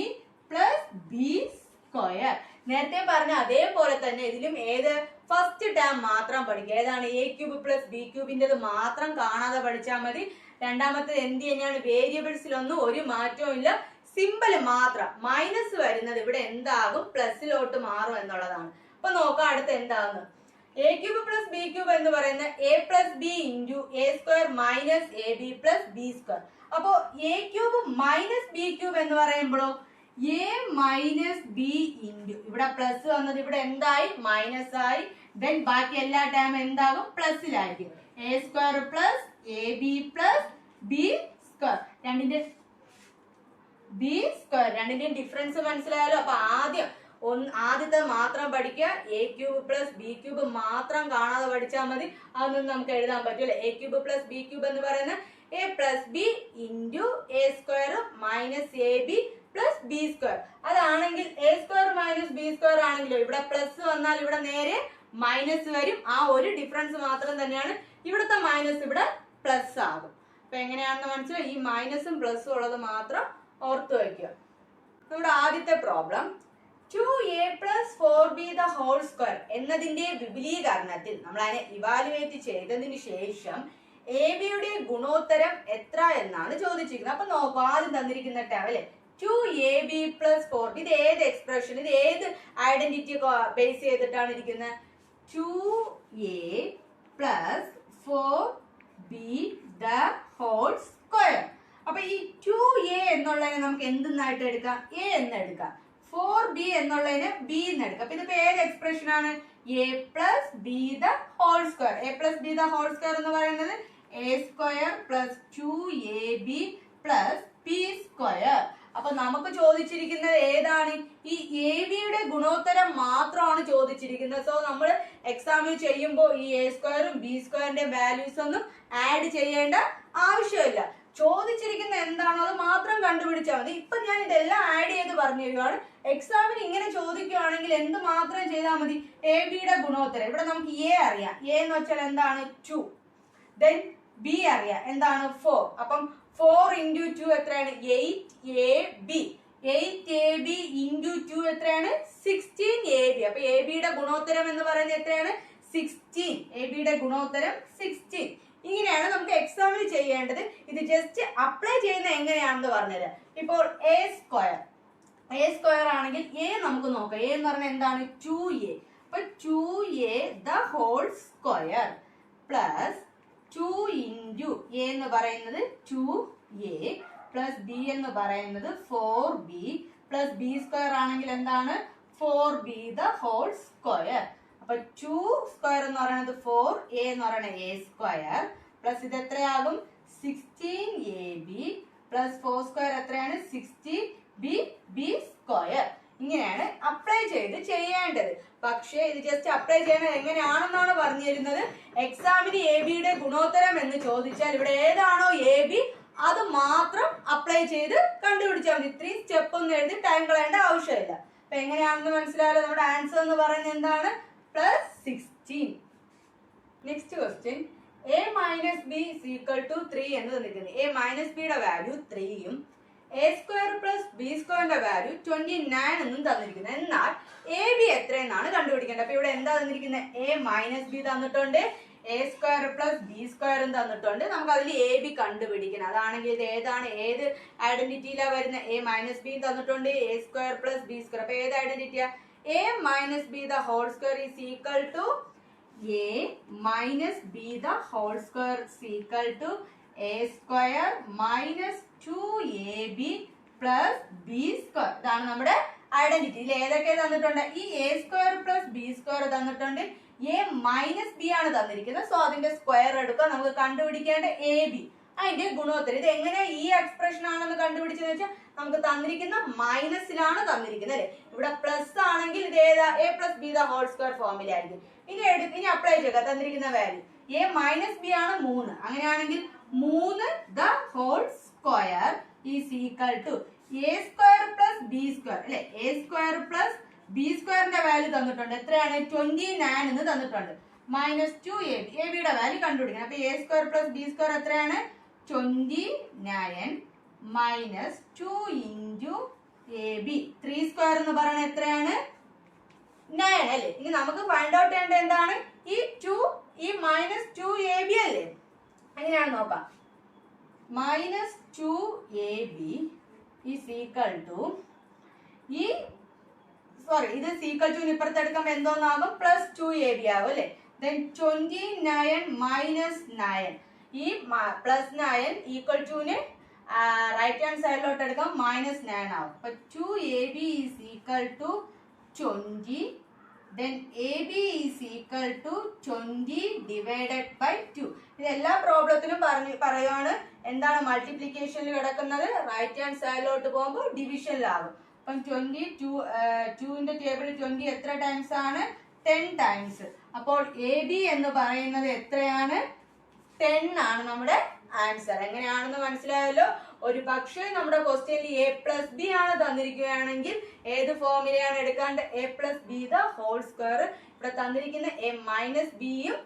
plus B square. നേരത്തെ പറഞ്ഞ അതേപോലെ തന്നെ ഇതിലും ഏത് ഫസ്റ്റ് ടേം മാത്രം പഠിക്കുക. ഏതാണ്? എ ക്യൂബ് പ്ലസ് ബി ക്യൂബിൻ്റെത് മാത്രം കാണാതെ പഠിച്ചാൽ മതി. രണ്ടാമത്തേത് എന്ത് തന്നെയാണ്? വേരിയബിൾസിലൊന്നും ഒരു മാറ്റവും ഇല്ല, സിമ്പിൾ മാത്രം. മൈനസ് വരുന്നത് ഇവിടെ എന്താകും? പ്ലസിലോട്ട് മാറും എന്നുള്ളതാണ്. അപ്പൊ നോക്കാം അടുത്ത് എന്താകുന്നു. A cube plus B cube എന്ന് പറയുന്ന A plus B into A square minus A B plus B square. അപ്പോ a cube minus b cube എന്ന് പറയുമ്പോഴോ എ മൈനസ് ബി ഇൻറ്റു ഇവിടെ പ്ലസ് വന്നത് ഇവിടെ എന്തായി? മൈനസ് ആയി. ദെൻ ബാക്കി എല്ലാ ടൈം എന്താകും? പ്ലസിലായിരിക്കും. A square plus a B plus B square. രണ്ടിന്റെയും ഡിഫറൻസ് മനസ്സിലായാലോ? അപ്പൊ ആദ്യത്തെ മാത്രം പഠിക്കുക. A cube plus B cube മാത്രം കാണാതെ പഠിച്ചാൽ മതി. അതൊന്നും നമുക്ക് എഴുതാൻ പറ്റില്ല. A cube plus B cube എന്ന് പറയുന്നത് A plus B into A square minus A B plus B square. അതാണെങ്കിൽ a square minus B square ആണെങ്കിലോ ഇവിടെ പ്ലസ് വന്നാൽ ഇവിടെ നേരെ മൈനസ് വരും. ആ ഒരു ഡിഫറൻസ് മാത്രം തന്നെയാണ്. ഇവിടുത്തെ മൈനസ് ഇവിടെ പ്ലസ് ആകും. അപ്പൊ എങ്ങനെയാണെന്ന് മനസ്സിലായി? ഈ മൈനസും പ്ലസും ഉള്ളത് മാത്രം ഓർത്തു വയ്ക്കുക. നമ്മുടെ ആദ്യത്തെ problem 2a plus 4b the whole square എന്നതിന്റെ വിപുലീകരണത്തിൽ നമ്മൾ അതിനെ ഇവാലുവേറ്റ് ചെയ്തതിന് ശേഷം എ ബിയുടെ ഗുണോത്തരം എത്ര എന്നാണ് ചോദിച്ചിരിക്കുന്നത്. അപ്പൊ നോക്കൂ, ആദ്യം തന്നിരിക്കുന്ന ടേം അല്ലെ 2ab plus 4b. ഇത് ഏത് എക്സ്പ്രഷൻ, ഇത് ഏത് ഐഡന്റിറ്റി ബേസ് ചെയ്തിട്ടാണ് ഇരിക്കുന്നത്? 2a plus 4b the whole square. അപ്പൊ ഈ 2a എന്നുള്ളതിനെ നമുക്ക് എന്തെന്നായിട്ട് എടുക്കാം? a എന്ന് എടുക്കാം. 4b എന്നുള്ളതിന് b എന്ന് എടുക്കാം. അപ്പൊ ഇതിപ്പോ ഏത് എക്സ്പ്രഷൻ ആണ്? a plus B the whole square. a plus B the whole square എന്ന് പറയുന്നത് a square plus 2ab plus b square. അപ്പൊ നമുക്ക് ചോദിച്ചിരിക്കുന്നത് ഏതാണ്? ഈ എ ബിയുടെ ഗുണോത്തരം മാത്രമാണ് ചോദിച്ചിരിക്കുന്നത്. സോ നമ്മൾ എക്സാമിൽ ചെയ്യുമ്പോൾ ഈ എ സ്ക്വയറും ബി സ്ക്വയറിന്റെ വാല്യൂസ് ഒന്നും ആഡ് ചെയ്യേണ്ട ആവശ്യമില്ല. ചോദിച്ചിരിക്കുന്ന എന്താണോ അത് മാത്രം കണ്ടുപിടിച്ചാൽ മതി. ഇപ്പൊ ഞാൻ ഇതെല്ലാം ആഡ് ചെയ്ത് പറഞ്ഞു തരുവാണ്. എക്സാമിന് ഇങ്ങനെ ചോദിക്കുകയാണെങ്കിൽ എന്ത് മാത്രം ചെയ്താൽ മതി? എ ബിയുടെ ഗുണോത്തരം. ഇവിടെ നമുക്ക് എ അറിയാം. എ എന്ന് വെച്ചാൽ എന്താണ്? 2. ദെൻ ബി അറിയാം, എന്താണ്? 4. അപ്പം 4 ഇൻറ്റു 2 എത്രയാണ്? 8ab. 8ab ഇൻറ്റു 2 എത്രയാണ്? 16ab. അപ്പൊ എ ബിയുടെ ഗുണോത്തരം എന്ന് പറയുന്നത് എത്രയാണ്? 16. എ ബിയുടെ ഗുണോത്തരം 16. ഇങ്ങനെയാണ് നമുക്ക് എക്സാമിൽ ചെയ്യേണ്ടത്. ഇത് ജസ്റ്റ് അപ്ലൈ ചെയ്യുന്ന എങ്ങനെയാണെന്ന് പറഞ്ഞുതരാം. ഇപ്പോൾ എ സ്ക്വയർ ആണെങ്കിൽ എ നമുക്ക് നോക്കാം. എ എന്ന് പറഞ്ഞാൽ എന്താണ്? 2a. അപ്പൊ 2a the whole square plus 2 into A എന്ന് പറയുന്നത് 2a പ്ലസ് ബി എന്ന് പറയുന്നത് 4b പ്ലസ് ബി സ്ക്വയർ ആണെങ്കിൽ എന്താണ്? 4b the whole square. അപ്പൊ 2 സ്ക്വയർ എന്ന് പറയുന്നത് 4, a എന്ന് പറയുന്നത് a സ്ക്വയർ പ്ലസ് ഇത് എത്രയാകും? 16ab പ്ലസ് 4 സ്ക്വയർ എത്രയാണ്? 60b square. ഇങ്ങനെയാണ് അപ്ലൈ ചെയ്യേണ്ടത്. പക്ഷേ ഇത് ജസ്റ്റ് അപ്ലൈ ചെയ്യണത് എങ്ങനെയാണെന്നാണ് പറഞ്ഞു തരുന്നത്. എക്സാമിന് എ ബിയുടെ ഗുണോത്തരം എന്ന് ചോദിച്ചാൽ ഇവിടെ ഏതാണോ എ ബി അത് മാത്രം അപ്ലൈ ചെയ്ത് കണ്ടുപിടിച്ചാൽ മതി. 3 സ്റ്റെപ്പ് ഒന്നും എഴുതി ടൈം കളയേണ്ട ആവശ്യമില്ല. അപ്പൊ എങ്ങനെയാണെന്ന് മനസ്സിലായല്ലോ. നമ്മുടെ ആൻസർ എന്ന് പറയുന്നത് എന്താണ്? +16. Next question, a minus b equal to 3 എന്ന് തന്നിരിക്കുന്നത്. a മൈനസ് ബിയുടെ വാല്യൂ 3യും a² പ്ലസ് b² വാല്യൂ 29 എന്നും തന്നിരിക്കുന്നത്. എന്നാൽ എ ബി എത്രയെന്നാണ് കണ്ടുപിടിക്കേണ്ടത്. അപ്പൊ ഇവിടെ എന്താ തന്നിരിക്കുന്നത്? a മൈനസ് ബി തന്നിട്ടുണ്ട്, a² പ്ലസ് b² തന്നിട്ടുണ്ട്. നമുക്ക് അതിൽ എ ബി കണ്ടുപിടിക്കണം. അതാണെങ്കിൽ ഇത് ഏതാണ്, ഏത് ഐഡന്റിറ്റിയിലാണ് വരുന്നത്? a മൈനസ് ബി തന്നിട്ടുണ്ട്, a² പ്ലസ് b². അപ്പൊ ഏത് ഐഡന്റിറ്റിയാ? a minus B the whole square is equal to a minus b the whole square is equal to a square minus 2ab plus b square. ഇതാണ് നമ്മുടെ ഐഡന്റിറ്റി. ഇതിൽ ഏതൊക്കെ തന്നിട്ടുണ്ട്? ഈ a² പ്ലസ് b² തന്നിട്ടുണ്ട്. a മൈനസ് ബി ആണ് തന്നിരിക്കുന്നത്. സോ അതിന്റെ സ്ക്വയർ എടുക്കുക. നമുക്ക് കണ്ടുപിടിക്കേണ്ട എ ബി, അതിന്റെ ഗുണോത്തരം. ഇത് എങ്ങനെ ഈ എക്സ്പ്രഷൻ ആണെന്ന് കണ്ടുപിടിച്ചെന്ന് വെച്ചാൽ നമുക്ക് തന്നിരിക്കുന്ന മൈനസിലാണ് തന്നിരിക്കുന്നത് അല്ലെ. ഇവിടെ പ്ലസ് ആണെങ്കിൽ ഇത് ഏതാ? a plus B the whole square ഫോമിലായിരിക്കും. ഇനി അപ്ലൈ ചെയ്യുക. തന്നിരിക്കുന്ന വാല്യൂ a മൈനസ് ബി ആണ് 3. അങ്ങനെയാണെങ്കിൽ 3 the whole square is equal to a² plus b² അല്ലെ. a² പ്ലസ് b²ന്റെ വാല്യൂ തന്നിട്ടുണ്ട്. എത്രയാണ്? 29 എന്ന് തന്നിട്ടുണ്ട്. മൈനസ് 2ab, എ ബിയുടെ വാല്യൂ കണ്ടുപിടിക്കണം. അപ്പൊ a² പ്ലസ് b² എത്രയാണ്? 29 മൈനസ് 2 ഇൻറ്റു ab. 3² എന്ന് പറയുന്നത് എത്രയാണ്? 9 അല്ലേ. ഇനി നമുക്ക് ഫൈൻഡ് ഔട്ട് ചെയ്യേണ്ടത് എന്താണ്? ഈ 2 ഈ മൈനസ് 2ab അല്ലേ. എങ്ങനെയാണ് നോക്കാം. Minus 2ab is equal to ഈ ഇത് സീക്വൽ ടു ഇപ്പുറത്ത് എടുക്കുമ്പോൾ എന്തോന്നാകും? പ്ലസ് 2ab ആകും അല്ലെ. ദെൻ 29 മൈനസ് 9, ഈ പ്ലസ് 9 ഈക്വൽ ടുവിന് റൈറ്റ് ഹാൻഡ് സൈഡിലോട്ട് എടുക്കാം, മൈനസ് 9 ആവും. അപ്പൊ 2ab is equal to 20. Then AB is equal to 20 divided by 2. ഇത് എല്ലാ പ്രോബ്ലത്തിലും പറയുവാണ് എന്താണ് മൾട്ടിപ്ലിക്കേഷനിൽ കിടക്കുന്നത്. റൈറ്റ് ഹാൻഡ് സൈഡിലോട്ട് പോകുമ്പോൾ ഡിവിഷനിലാകും. അപ്പം 2ന്റെ ടേബിളിൽ 20 എത്ര ടൈംസ് ആണ്? 10 ടൈംസ്. അപ്പോൾ AB എന്ന് പറയുന്നത് എത്രയാണ്? 10 ആണ് നമ്മുടെ ആൻസർ. എങ്ങനെയാണെന്ന് മനസ്സിലായല്ലോ. ഒരു പക്ഷേ നമ്മുടെ ക്വസ്റ്റ്യനിൽ a പ്ലസ് ബി ആണ് തന്നിരിക്കുകയാണെങ്കിൽ ഏത് ഫോമിലാണ് എടുക്കാണ്ട്? a plus B the whole square. ഇവിടെ തന്നിരിക്കുന്ന a മൈനസ് ബിയും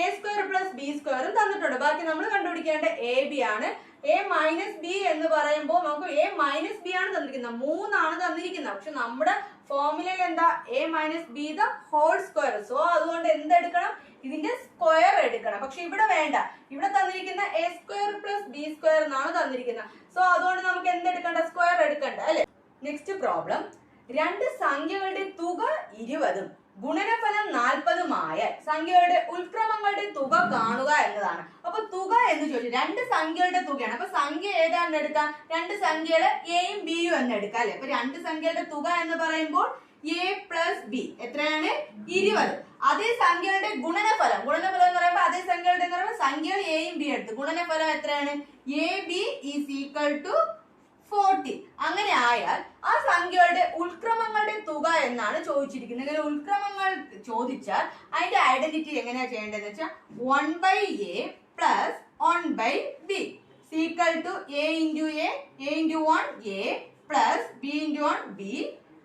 a² പ്ലസ് b² തന്നിട്ടുണ്ട്. ബാക്കി നമ്മൾ കണ്ടുപിടിക്കേണ്ട എ ബി ആണ്. a മൈനസ് ബി എന്ന് പറയുമ്പോൾ നമുക്ക് a മൈനസ് ബി ആണ് തന്നിരിക്കുന്നത്, 3 ആണ് തന്നിരിക്കുന്നത്. പക്ഷെ നമ്മുടെ ഫോർമുലയിൽ എന്താ? a minus B the whole square. So അതുകൊണ്ട് എന്തെടുക്കണം? ഇതിന്റെ സ്ക്വയർ എടുക്കണം. പക്ഷെ ഇവിടെ വേണ്ട. ഇവിടെ തന്നിരിക്കുന്ന a² പ്ലസ് b² എന്നാണ് തന്നിരിക്കുന്നത്. സോ അതുകൊണ്ട് നമുക്ക് എന്തെടുക്കണ്ട? സ്ക്വയർ എടുക്കണ്ട അല്ലെ. നെക്സ്റ്റ് പ്രോബ്ലം, രണ്ട് സംഖ്യകളുടെ തുക 20ഉം ഗുണനഫലം 40ഉമായ സംഖ്യകളുടെ ഉൽക്രമങ്ങളുടെ തുക കാണുക എന്നതാണ്. അപ്പൊ തുക എന്ന് ചോദിച്ചു, രണ്ട് സംഖ്യകളുടെ തുകയാണ്. അപ്പൊ സംഖ്യ ഏതാണെന്ന് എടുക്കാം? രണ്ട് സംഖ്യകള് എയും ബിയും എന്ന് എടുക്കാം അല്ലെ. അപ്പൊ രണ്ട് സംഖ്യകളുടെ തുക എന്ന് പറയുമ്പോൾ a പ്ലസ് ബി എത്രയാണ്? 20. അതേ സംഖ്യകളുടെ ഗുണനഫലം എന്ന് പറയുമ്പോൾ അതേ സംഖ്യകളുടെ എന്ന് പറയുമ്പോൾ സംഖ്യകൾ എയും ബി എടുത്ത് ഗുണനഫലം എത്രയാണ്? A B is equal to 40. അങ്ങനെ ആയാൽ ആ സംഖ്യകളുടെ ഉൽക്രമങ്ങളുടെ തുക എന്നാണ് ചോദിച്ചിരിക്കുന്നത്. ഇങ്ങനെ ഉൽക്രമങ്ങൾ ചോദിച്ചാൽ അതിന്റെ ഐഡന്റിറ്റി എങ്ങനെയാ ചെയ്യേണ്ടതെന്ന് വെച്ചാൽ 1/a plus 1/b equal to a into a 1 a plus b into 1 b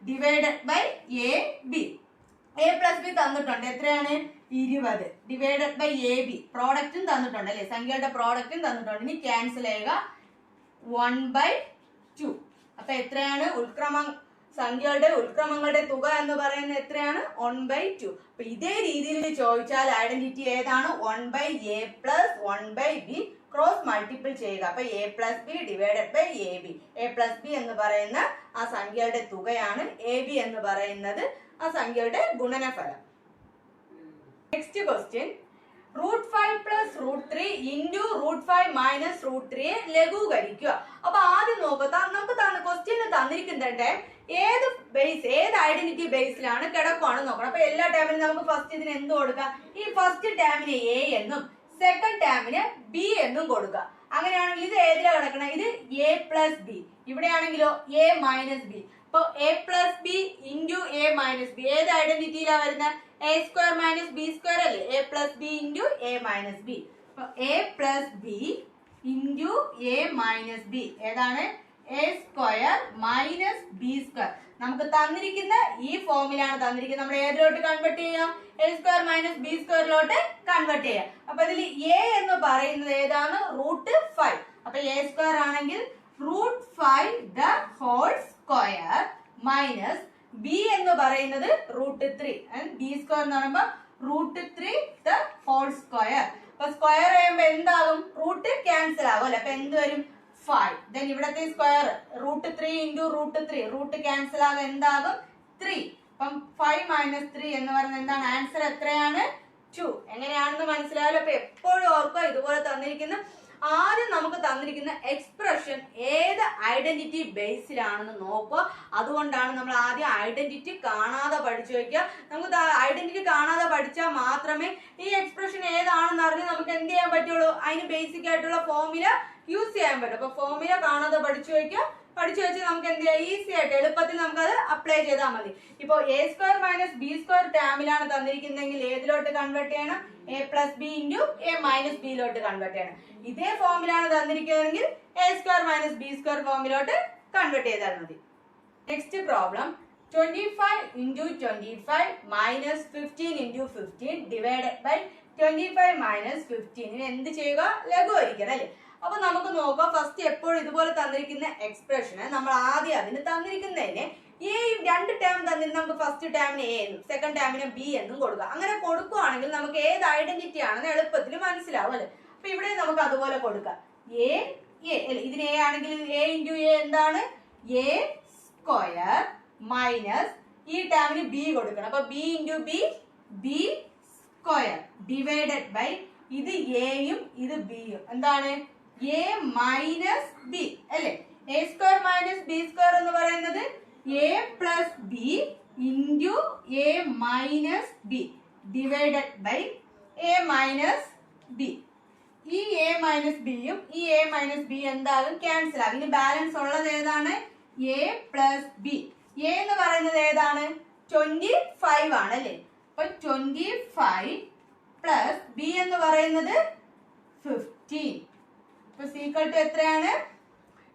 divided by a b. a plus B തന്നിട്ടുണ്ട്. എത്രയാണ്? 20 ഡിവൈഡഡ് ബൈ a b. പ്രോഡക്റ്റും തന്നിട്ടുണ്ട് അല്ലെ. സംഖ്യകളുടെ പ്രോഡക്റ്റും തന്നിട്ടുണ്ട്. ഇനി ക്യാൻസൽ ചെയ്യുക. 1/2. അപ്പൊ എത്രയാണ്? സംഖ്യകളുടെ ഉൽക്രമങ്ങളുടെ തുക എന്ന് പറയുന്നത് എത്രയാണ്? 1/2. അപ്പൊ ഇതേ രീതിയിൽ ചോദിച്ചാൽ ഐഡന്റിറ്റി ഏതാണ്? 1/a plus 1/b cross multiple ചെയ്യുക. അപ്പൊ a plus B divided by a b. a plus B എന്ന് പറയുന്ന ആ സംഖ്യകളുടെ തുകയാണ്, a b എന്ന് പറയുന്നത് ആ സംഖ്യയുടെ ഗുണനഫലം. Next question, √5 plus √3 into √5 minus √3 ലഘൂകരിക്കുക. അപ്പൊ ആദ്യം നമുക്ക് ക്വസ്റ്റ്യന് തന്നിരിക്കുന്നുണ്ട് ഏത് ഐഡന്റിറ്റി ബേസിലാണ് കിടക്കുവാണ് നോക്കണം. അപ്പൊ എല്ലാ ടേമിനും നമുക്ക് ഫസ്റ്റ് ഇതിന് എന്ത് കൊടുക്കാം? ഈ ഫസ്റ്റ് ടേമിന് a എന്നും സെക്കൻഡ് ടേമിന് b എന്നും കൊടുക്കുക. അങ്ങനെയാണെങ്കിൽ ഇത് ഏതിലാണ് കിടക്കണം? ഇത് a പ്ലസ് ബി. ഇവിടെയാണെങ്കിലോ a മൈനസ് ബി. അപ്പൊ a plus B into A minus b ഏത് ഐഡന്റിറ്റിയിലാണ് വരുന്നത്? A square minus B square അല്ലേ? A plus B into A minus b. അപ്പൊ a plus B into A minus b ഏതാണ്? A square minus B square. നമുക്ക് തന്നിരിക്കുന്ന ഈ ഫോമിലാണ് തന്നിരിക്കുന്നത്. നമ്മൾ ഏതിലോട്ട് കൺവേർട്ട് ചെയ്യാം? എ സ്ക്വയർ മൈനസ് ബി സ്ക്വയറിലോട്ട് കൺവേർട്ട് ചെയ്യാം. അപ്പൊ ഇതിൽ എ എന്ന് പറയുന്നത് ഏതാണ്? √5. അപ്പൊ എ സ്ക്വയർ ആണെങ്കിൽ √5 the whole square minus B എന്ന് പറയുന്നത് √3 ബി സ്ക്വയർ എന്ന് പറയുമ്പോൾ √3 ദ ഹോൾ സ്ക്വയർ. അപ്പൊ സ്ക്വയർ ചെയ്യുമ്പോൾ എന്താകും? റൂട്ട് ക്യാൻസൽ ആകും അല്ലെ? അപ്പൊ എന്ത് വരും? 5. ദെൻ ഇവിടത്തെ സ്ക്വയർ √3 ഇൻറ്റു √3 റൂട്ട് ക്യാൻസൽ ആകും എന്താകും? 3. അപ്പം 5 മൈനസ് 3 എന്ന് പറയുന്നത് എന്താണ്? ആൻസർ എത്രയാണ്? 2. എങ്ങനെയാണെന്ന് മനസ്സിലായാലും. അപ്പൊ എപ്പോഴും ഓർക്കുക ഇതുപോലെ തന്നിരിക്കുന്ന ആദ്യം നമുക്ക് തന്നിരിക്കുന്ന എക്സ്പ്രഷൻ ഏത് ഐഡന്റിറ്റി ബേസിലാണെന്ന് നോക്കുക. അതുകൊണ്ടാണ് നമ്മൾ ആദ്യം ഐഡന്റിറ്റി കാണാതെ പഠിച്ചു വെക്കുക. നമുക്ക് ഐഡന്റിറ്റി കാണാതെ പഠിച്ചാൽ മാത്രമേ ഈ എക്സ്പ്രഷൻ ഏതാണെന്ന് അറിഞ്ഞ് നമുക്ക് എന്ത് ചെയ്യാൻ പറ്റുള്ളൂ? അതിന് ബേസിക് ആയിട്ടുള്ള ഫോർമുല യൂസ് ചെയ്യാൻ പറ്റും. അപ്പൊ ഫോർമുല കാണാതെ പഠിച്ചു വെക്കുക. പഠിച്ചു വെച്ച് നമുക്ക് എന്ത് ചെയ്യാം? ഈസി ആയിട്ട് എളുപ്പത്തിൽ നമുക്ക് അത് അപ്ലൈ ചെയ്താൽ മതി. ഇപ്പൊ a square minus B square ടേമിലാണ് തന്നിരിക്കുന്നതെങ്കിൽ ഏതിലോട്ട് കൺവേർട്ട് ചെയ്യണം? A plus B into A minus ബിയിലോട്ട് കൺവേർട്ട് ചെയ്യണം. ഇതേ ഫോമിലാണ് തന്നിരിക്കുന്നതെങ്കിൽ a square minus B square ഫോമിലോട്ട് കൺവേർട്ട് ചെയ്താൽ മതി. Next problem 25 into 25 minus 15 into 15 divided by 25 minus 15 എന്ത് ചെയ്യുക? ലഘൂകരിക്കണം അല്ലേ? അപ്പൊ നമുക്ക് നോക്കാം. ഫസ്റ്റ് എപ്പോഴും ഇതുപോലെ തന്നിരിക്കുന്ന എക്സ്പ്രഷന് നമ്മൾ ആദ്യം അതിന് തന്നിരിക്കുന്നതിന് ഈ രണ്ട് ടേം തന്നിരുന്ന നമുക്ക് ഫസ്റ്റ് ടേമിന് എ എന്നും സെക്കൻഡ് ടേമിന് ബി എന്നും കൊടുക്കുക. അങ്ങനെ കൊടുക്കുകയാണെങ്കിൽ നമുക്ക് ഏത് ഐഡന്റിറ്റി ആണെന്ന് എളുപ്പത്തിൽ മനസ്സിലാവും അല്ലെ? അപ്പൊ ഇവിടെ നമുക്ക് അതുപോലെ കൊടുക്കാം. എ ഇതിന് എ ആണെങ്കിൽ എ ഇൻറ്റു എ എന്താണ്? എ സ്ക്വയർ മൈനസ് ഈ ടേമിന് ബി കൊടുക്കണം. അപ്പൊ B into B square divided by ഇത് എയും ഇത് ബിയും എന്താണ്? എ മൈനസ് ബി അല്ലെ? A square minus B square എന്ന് പറയുന്നത് A plus B into A minus B divided by A minus B. ഈ എ മൈനസ് ബിയും ഈ എ മൈനസ് ബി എന്താകും? ക്യാൻസൽ ആകും. ഇനി ബാലൻസ് ഉള്ളത് ഏതാണ്? A plus B. എ എന്ന് പറയുന്നത് ഏതാണ്? 25 ആണ് അല്ലേ? അപ്പൊ 25 പ്ലസ് ബി എന്ന് പറയുന്നത് 15. അപ്പൊ സീക്വൽ ടു എത്രയാണ്?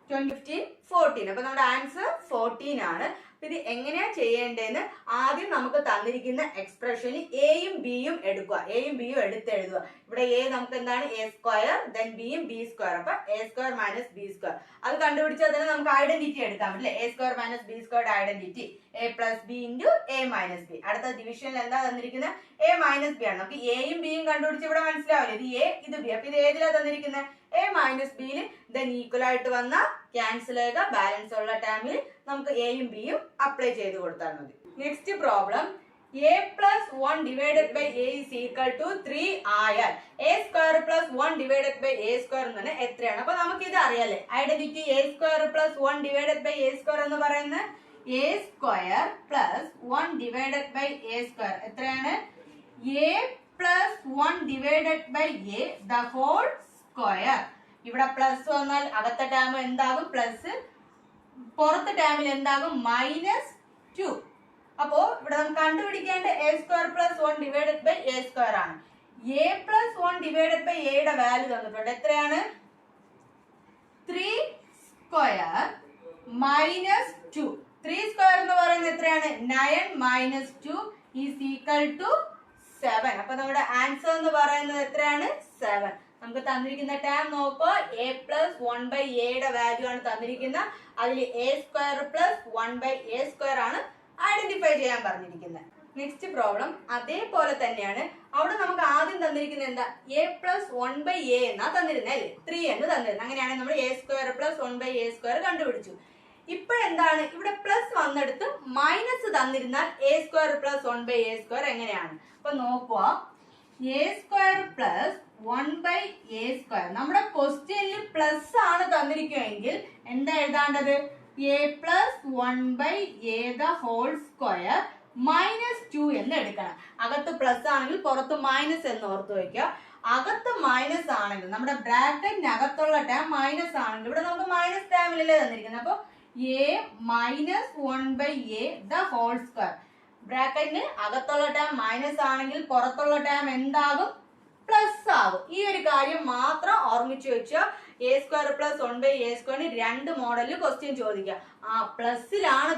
15 14. അപ്പൊ നമ്മുടെ ആൻസർ 14 ആണ്. ഇത് എങ്ങനെയാ ചെയ്യേണ്ടതെന്ന് ആദ്യം നമുക്ക് തന്നിരിക്കുന്ന എക്സ്പ്രഷനിൽ എയും ബിയും എടുക്കുക. എയും ബിയും എടുത്ത് എഴുതുക. ഇവിടെ എ നമുക്ക് എന്താണ്? എ സ്ക്വയർ ദെൻ ബിയും ബി സ്ക്വയർ. അപ്പൊ a square minus B square അത് കണ്ടുപിടിച്ചാൽ തന്നെ നമുക്ക് ഐഡന്റിറ്റി എടുക്കാൻ പറ്റില്ല. A square minus B square identity A plus B into A minus B. അടുത്ത ഡിവിഷനിൽ എന്താ തന്നിരിക്കുന്നത്? എ മൈനസ് ബി ആണ്. നമുക്ക് എയും ബിയും കണ്ടുപിടിച്ച് ഇവിടെ മനസ്സിലാവില്ല ഇത് എ ഇത് ബി. അപ്പൊ ഇത് ഏതിലാ തന്നിരിക്കുന്നത്? എ മൈനസ് ബിയിൽ ദെൻ ഈക്വൽ ആയിട്ട് വന്ന ക്യാൻസൽ ചെയ്യുക. ബാലൻസ് ഉള്ള ടൈമിൽ നമുക്ക് എയും ബിയും അപ്ലൈ ചെയ്ത് കൊടുത്താൽ മതി. Next problem a plus 1 divided by a is equal to 3 ആയാൽ a square plus 1 divided by A square എന്ന് പറഞ്ഞാൽ എത്രയാണ്? അപ്പൊ നമുക്ക് ഇത് അറിയാലേ identity. A square plus 1 divided by A square എന്ന് പറയുന്നത് a square plus 1 divided by A square എത്രയാണ്? A plus 1 divided by A the whole square. ഇവിടെ പ്ലസ് വന്നാൽ അകത്തെ ടേം എന്താകും? പ്ലസ്. പുറത്തെ ടേമിൽ എന്താകും? -2. അപ്പോ ഇവിടെ നമുക്ക് കണ്ടുപിടിക്കേണ്ട a square plus 1 divided by A square ആണ്. എ പ്ലസ് 1 ഡിവൈഡഡ് ബൈ എയുടെ വാല്യൂ തന്നിട്ടുണ്ട്. എത്രയാണ്? 3 സ്ക്വയർ മൈനസ് 2. 3 സ്ക്വയർ എന്ന് പറയുന്നത് എത്രയാണ്? 9 മൈനസ് 2 ഈസ് ഈക്വൽ ടു 7. അപ്പൊ നമ്മുടെ ആൻസർ എന്ന് പറയുന്നത് എത്രയാണ്? 7. നമുക്ക് തന്നിരിക്കുന്ന ടേം നോക്കുക. എ പ്ലസ് 1 ബൈ എയുടെ വാല്യൂ ആണ് തന്നിരിക്കുന്നത്. അതിൽ A square plus 1 by A square ആണ് ഐഡന്റിഫൈ ചെയ്യാൻ പറഞ്ഞിരിക്കുന്നത്. നെക്സ്റ്റ് പ്രോബ്ലം അതേപോലെ തന്നെയാണ്. അവിടെ നമുക്ക് ആദ്യം തന്നിരിക്കുന്നത് എന്താ? എ പ്ലസ് 1 ബൈ എ എന്നാ തന്നിരുന്നത് അല്ലേ? 3 എന്ന് തന്നിരുന്നത്. അങ്ങനെയാണെങ്കിൽ നമ്മൾ a square plus 1 by A square കണ്ടുപിടിച്ചു. ഇപ്പോഴെന്താണ്? ഇവിടെ പ്ലസ് വന്നെടുത്ത് മൈനസ് തന്നിരുന്നാൽ a square plus 1 by A square എങ്ങനെയാണ്? അപ്പൊ നോക്കുക. A square plus 1 by A square നമ്മുടെ ക്വസ്റ്റ്യനിൽ പ്ലസ് ആണ് തന്നിരിക്കുമെങ്കിൽ എന്താ എഴുതാണ്ടത്? A plus 1 by A the whole square -2 എന്ന് എടുക്കണം. അകത്ത് പ്ലസ് ആണെങ്കിൽ പുറത്ത് മൈനസ് എന്ന് ഓർത്ത് വയ്ക്കുക. അകത്ത് മൈനസ് ആണെങ്കിൽ നമ്മുടെ ബ്രാക്കറ്റിനകത്തുള്ള ടേം മൈനസ് ആണെങ്കിൽ ഇവിടെ നമുക്ക് മൈനസ് ടേമിലല്ലേ തന്നിരിക്കുന്നത്. അപ്പൊ a minus 1/a the whole square. ബ്രാക്കറ്റിന് അകത്തുള്ള ടേം മൈനസ് ആണെങ്കിൽ പുറത്തുള്ള ടേം എന്താകും? പ്ലസ് ആകും. ഈ ഒരു കാര്യം മാത്രം ഓർമ്മിച്ചു വെച്ചോ. എ സ്ക്വയർ പ്ലസ് 1/a² രണ്ട് മോഡലിൽ ക്വസ്റ്റ്യൻ ചോദിക്കാം. പ്ലസ്സിലാണ്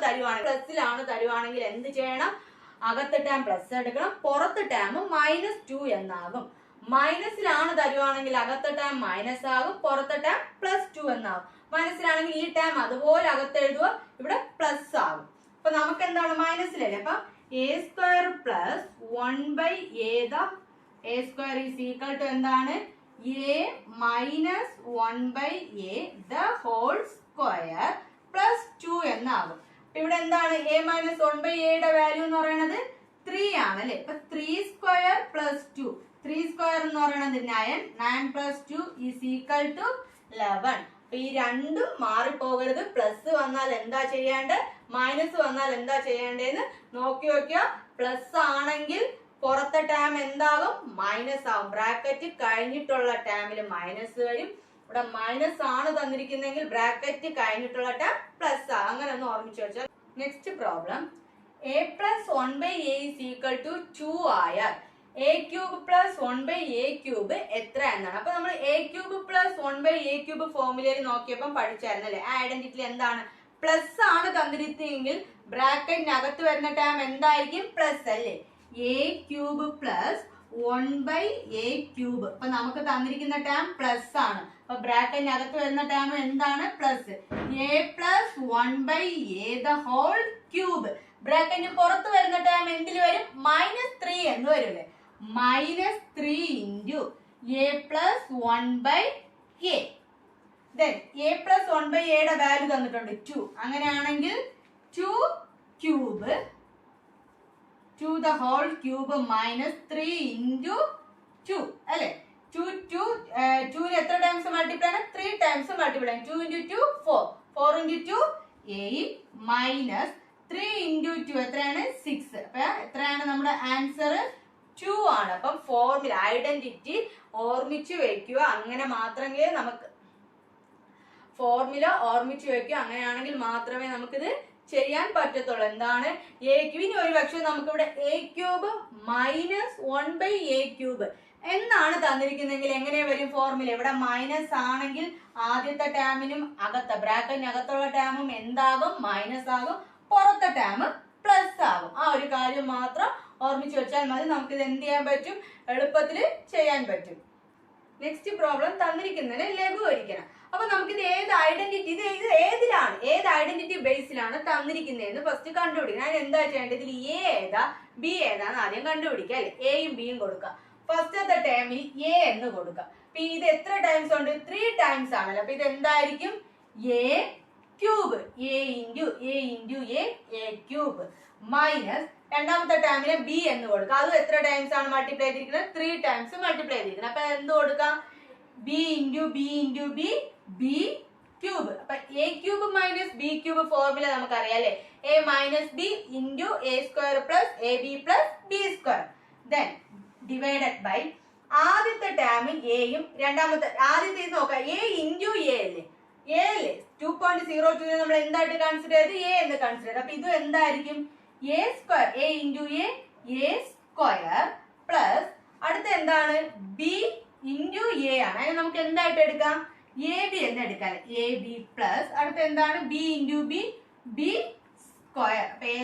തരുവാണെങ്കിൽ എന്ത് ചെയ്യണം? അകത്ത് ടേം പ്ലസ് എടുക്കണം, പുറത്ത് ടേം -2 എന്നാകും. മൈനസിലാണ് തരുവാണെങ്കിൽ അകത്ത് ടേം മൈനസ് ആകും, പുറത്ത് ടേം +2 എന്നാകും. മൈനസിലാണെങ്കിൽ ഈ ടേം അതുപോലെ അകത്ത് എഴുതുക, ഇവിടെ പ്ലസ് ആകും. അപ്പൊ നമുക്ക് എന്താണ്? മൈനസിലല്ലേ. അപ്പൊ a² plus 1/a² is equal to എന്താണ്? a minus 1/a the whole square plus 2 എന്നാകും. ഇവിടെ എന്താണ്? a മൈനസ് 1/a വാല്യൂ എന്ന് പറയുന്നത് 3 ആണ് അല്ലെ. ഇപ്പൊ 3² പ്ലസ് 2, 3² എന്ന് പറയുന്നത് 9, 9 പ്ലസ് 2 ഈസ് ഈക്വൽ ടു 11. അപ്പൊ ഈ രണ്ടും മാറിപ്പോകരുത്. പ്ലസ് വന്നാൽ എന്താ ചെയ്യേണ്ടത്, മൈനസ് വന്നാൽ എന്താ ചെയ്യേണ്ടതെന്ന് നോക്കി വെക്കുക. പ്ലസ് ആണെങ്കിൽ പുറത്തെ ടേം എന്താകും? മൈനസ് ആകും. ബ്രാക്കറ്റ് കഴിഞ്ഞിട്ടുള്ള ടേമിൽ മൈനസ് വരും. ഇവിടെ മൈനസ് ആണ് തന്നിരിക്കുന്നെങ്കിൽ ബ്രാക്കറ്റ് കഴിഞ്ഞിട്ടുള്ള ടേം പ്ലസ് ആകും. അങ്ങനെ ഒന്ന് ഓർമ്മിച്ചു വെച്ചാൽ. Next problem, a plus 1/a is equal to 2 ആയാൽ a³ പ്ലസ് 1/a³ എത്ര എന്നാണ്. അപ്പൊ നമ്മൾ a³ പ്ലസ് 1/a³ ഫോർമുലയിൽ നോക്കിയപ്പോൾ പഠിച്ചായിരുന്നു അല്ലെ. ഐഡന്റിറ്റി എന്താണ്? പ്ലസ് ആണ് തന്നിരിക്കുന്നെങ്കിൽ ബ്രാക്കറ്റിനകത്ത് വരുന്ന ടേം എന്തായിരിക്കും? പ്ലസ് അല്ലേ. a³ plus 1/a³. അപ്പൊ നമുക്ക് തന്നിരിക്കുന്ന ടേം പ്ലസ് ആണ്. അപ്പൊ ബ്രാക്കറ്റിനകത്ത് വരുന്ന ടേം എന്താണ്? Plus. a plus 1/a the whole cube. ബ്രാക്കറ്റിന് പുറത്ത് വരുന്ന ടേം എന്തിൽ വരും? -3 എന്ന് വരും. -3 into a plus 1/a. Then a plus 1/a യുടെ വാല്യൂ തന്നിട്ടുണ്ട് 2. അങ്ങനെയാണെങ്കിൽ 2³ 2 the whole cube -3 into 2 അല്ലെ. 2 ന് എത്ര ടൈംസ് മൾട്ടിപ്ലൈ ആണ്? 3 times multiply. 2 into 2 4, 4 into 2 8 minus 3 into 2 എത്രയാണ്? 6. അപ്പൊ എത്രയാണ് നമ്മുടെ ആൻസർ? 2 ആണ്. അപ്പം ഫോർമുല ഐഡന്റിറ്റി ഓർമ്മിച്ചു വെക്കുക. അങ്ങനെ മാത്രമേ നമുക്ക് ഫോർമുല ഓർമ്മിച്ചു വെക്കുക. അങ്ങനെയാണെങ്കിൽ മാത്രമേ നമുക്കിത് ചെയ്യാൻ പറ്റത്തുള്ളൂ. എന്താണ്? a³ ഒരു പക്ഷെ നമുക്കിവിടെ a³ മൈനസ് 1/a³ എന്നാണ് തന്നിരിക്കുന്നെങ്കിൽ എങ്ങനെ വരും ഫോർമുല? ഇവിടെ മൈനസ് ആണെങ്കിൽ ആദ്യത്തെ ടേമിനും ബ്രാക്കറ്റിനകത്തുള്ള ടേമും എന്താകും? മൈനസ് ആകും, പുറത്തെ ടേം പ്ലസ് ആകും. ആ ഒരു കാര്യം മാത്രം ഓർമ്മിച്ചു വെച്ചാൽ മതി. നമുക്കിത് എന്ത് ചെയ്യാൻ പറ്റും? എളുപ്പത്തിൽ ചെയ്യാൻ പറ്റും. നെക്സ്റ്റ് പ്രോബ്ലം തന്നിരിക്കുന്നതിന് ലഘൂകരിക്കണം. അപ്പൊ നമുക്കിത് ഏത് ഐഡന്റിറ്റി, ഇത് ഏത് ഐഡന്റിറ്റി ബേസിലാണ് തന്നിരിക്കുന്നതെന്ന് ഫസ്റ്റ് കണ്ടുപിടിക്കണം. അതിന് എന്താ ചെയ്യേണ്ടത്? ഇതിൽ എ ഏതാ ബി ഏതാന്ന് ആദ്യം കണ്ടുപിടിക്കുക അല്ലെ. എയും ബിയും കൊടുക്കുക. ഫസ്റ്റത്തെ ടേമിൽ എ എന്ന് കൊടുക്കുക. അപ്പൊ ഇത് എത്ര ടൈംസ് ഉണ്ട്? 3 ടൈംസ് ആണല്ലോ. അപ്പൊ ഇത് എന്തായിരിക്കും? a³ a³ മൈനസ് രണ്ടാമത്തെ ടേമിന് ബി എന്ന് കൊടുക്കുക. അത് എത്ര ടൈംസ് ആണ് മൾട്ടിപ്ലൈ ചെയ്തിരിക്കുന്നത്? 3 ടൈംസ് മൾട്ടിപ്ലൈ ചെയ്തിരിക്കുന്നത്. അപ്പൊ എന്ത് കൊടുക്കാം? b into b into b b³ അപ്പൊ a³ മൈനസ് b³ ഫോർമുല നമുക്കറിയാം അല്ലെ. a minus b into a² plus ab plus b². then divided by ആദ്യത്തെ ടേമിൽ എയും ആദ്യത്തെ നോക്കാം a into a അല്ലേ. a അല്ലേ 2.02 നമ്മൾ എന്തായിട്ട് കൺസിഡർ ചെയ്ത്? a എന്ന് കൺസിഡർ ചെയ്ത്. അപ്പൊ ഇത് എന്തായിരിക്കും? a² a into a² plus അടുത്ത എന്താണ്? b into a ആണ്. അതിന് നമുക്ക് എന്തായിട്ട് എടുക്കാം? ab എന്ന് എടുക്കാം. ab പ്ലസ് അടുത്ത എന്താണ്? b into b b². അപ്പൊ a²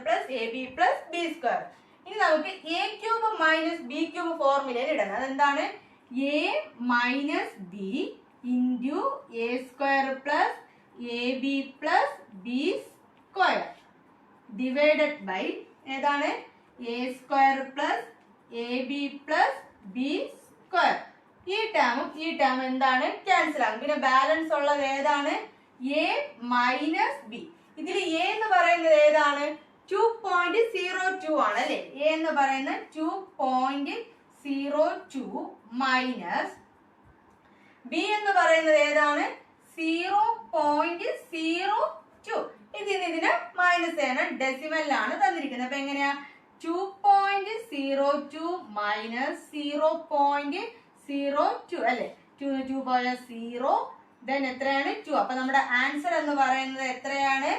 plus ab plus b². ഇനി നമുക്ക് a³ മൈനസ് b³ ഫോർമുലയിൽ ഇടണം. അതെന്താണ്? a minus b into a² plus ab plus b² divided by ഏതാണ്? a² plus ab plus b². ഈ ടേമും എന്താണ്? ക്യാൻസൽ ആകും. പിന്നെ ബാലൻസ് ഉള്ളത് ഏതാണ്? a minus b. ഇതിൽ a എന്ന് പറയുന്നത് ഏതാണ്? 2.02 ആണ് അല്ലെ. a എന്ന് പറയുന്നത് 2.02 മൈനസ് b എന്ന് പറയുന്നത് ഏതാണ്? 0.02. ഇതിന് മൈനസ് ചെയ്യണം. ഡെസിമലിലാണ് തന്നിരിക്കുന്നത്. അപ്പൊ എങ്ങനെയാ? 2.02 മൈനസ് 0.02 അല്ലെ. 2 പോയ 0 ദെൻ എത്രയാണ് 2. അപ്പൊ നമ്മുടെ ആൻസർ എന്ന് പറയുന്നത് എത്രയാണ്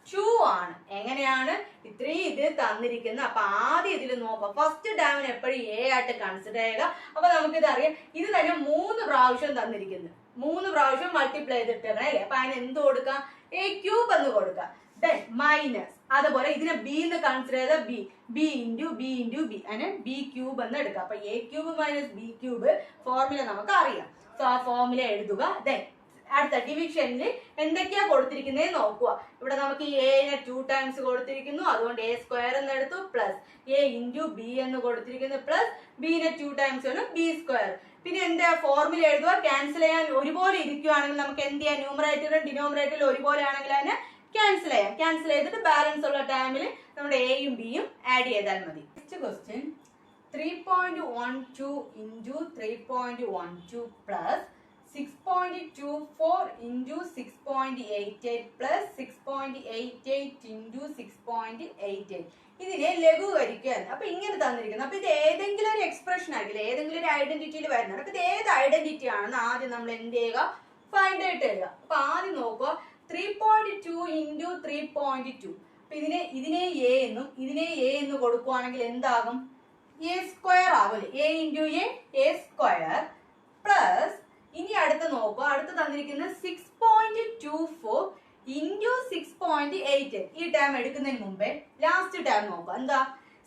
2 ആണ്. എങ്ങനെയാണ് ഇത്രയും ഇതിൽ തന്നിരിക്കുന്നത്. അപ്പൊ ആദ്യം ഇതിൽ നോക്കാം. ഫസ്റ്റ് ടേമിന് എപ്പോഴും എ ആയിട്ട് കൺസിഡർ ചെയ്യുക. അപ്പൊ നമുക്കിത് അറിയാം, ഇത് തന്നെ 3 പ്രാവശ്യം തന്നിരിക്കുന്നു. 3 പ്രാവശ്യം മൾട്ടിപ്ലൈ ചെയ്തിട്ടാണ് അല്ലേ. അപ്പൊ അതിന് എന്ത് കൊടുക്കാം, എ ക്യൂബ് എന്ന് കൊടുക്കാം. ദെൻ മൈനസ് അതുപോലെ ഇതിനെ ബി എന്ന് കൺസിഡർ ചെയ്ത ബി ഇൻറ്റു ബി അതിന് ബി ക്യൂബ് എന്ന് എടുക്കാം. അപ്പൊ A cube minus b cube formula നമുക്ക് അറിയാം. സോ ആ ഫോർമുല എഴുതുക. ദെൻ അടുത്ത ഡിവിഷനിൽ എന്തൊക്കെയാ കൊടുത്തിരിക്കുന്നത് നോക്കുക. ഇവിടെ നമുക്ക് എനെ 2 ടൈംസ് കൊടുത്തിരിക്കുന്നു, അതുകൊണ്ട് എ സ്ക്വയർ എന്ന് എടുത്തു, പ്ലസ് എ ഇൻറ്റു ബി എന്ന് കൊടുത്തിരിക്കുന്നു, പ്ലസ് ബിനെ 2 ടൈംസ് ആണ് ബി സ്ക്വയർ. പിന്നെ എന്താ ഫോർമുല എഴുതുക. ക്യാൻസൽ ചെയ്യാൻ ഒരുപോലെ ഇരിക്കുകയാണെങ്കിൽ നമുക്ക് എന്ത് ചെയ്യാം, ന്യൂമറേറ്ററും ഡിനോമിനേറ്ററും ഒരുപോലെ ആണെങ്കിൽ അതിനെ ക്യാൻസൽ ചെയ്യാം. ക്യാൻസൽ ചെയ്തിട്ട് ബാലൻസ് ഉള്ള ടൈമിൽ നമ്മുടെ എയും ബിയും ആഡ് ചെയ്താൽ മതി. Next question 3.12 into 3.12 plus 6.24 into 6.88 plus 6.88 into 6.88. ഇതിനെ ലഘൂകരിക്കുകയാണ്. അപ്പൊ ഇങ്ങനെ തന്നിരിക്കുന്നത്. അപ്പൊ ഇത് ഏതെങ്കിലും ഒരു എക്സ്പ്രഷൻ ആയിരിക്കില്ല, ഏതെങ്കിലും ഒരു ഐഡന്റിറ്റിയിൽ വരുന്നതാണ്. അപ്പൊ ഇത് ഏത് ഐഡന്റിറ്റി ആണെന്ന് ആദ്യം നമ്മൾ എന്ത് ചെയ്യുക, ഫൈൻഡ് ഔട്ട് ചെയ്യുക. അപ്പൊ ആദ്യം നോക്കുക 3.2 into 3.2. അപ്പൊ ഇതിനെ എ എന്നും ഇതിനെ എ എന്ന് കൊടുക്കുവാണെങ്കിൽ എന്താകും, എ സ്ക്വയർ ആവും. A into A square plus ഇനി അടുത്ത് നോക്കുക. അടുത്ത് തന്നിരിക്കുന്നത് 6.24 ഇൻറ്റു 6.88. ഈ ടേം എടുക്കുന്നതിന് മുമ്പേ ലാസ്റ്റ് ടേം നോക്കുക. എന്താ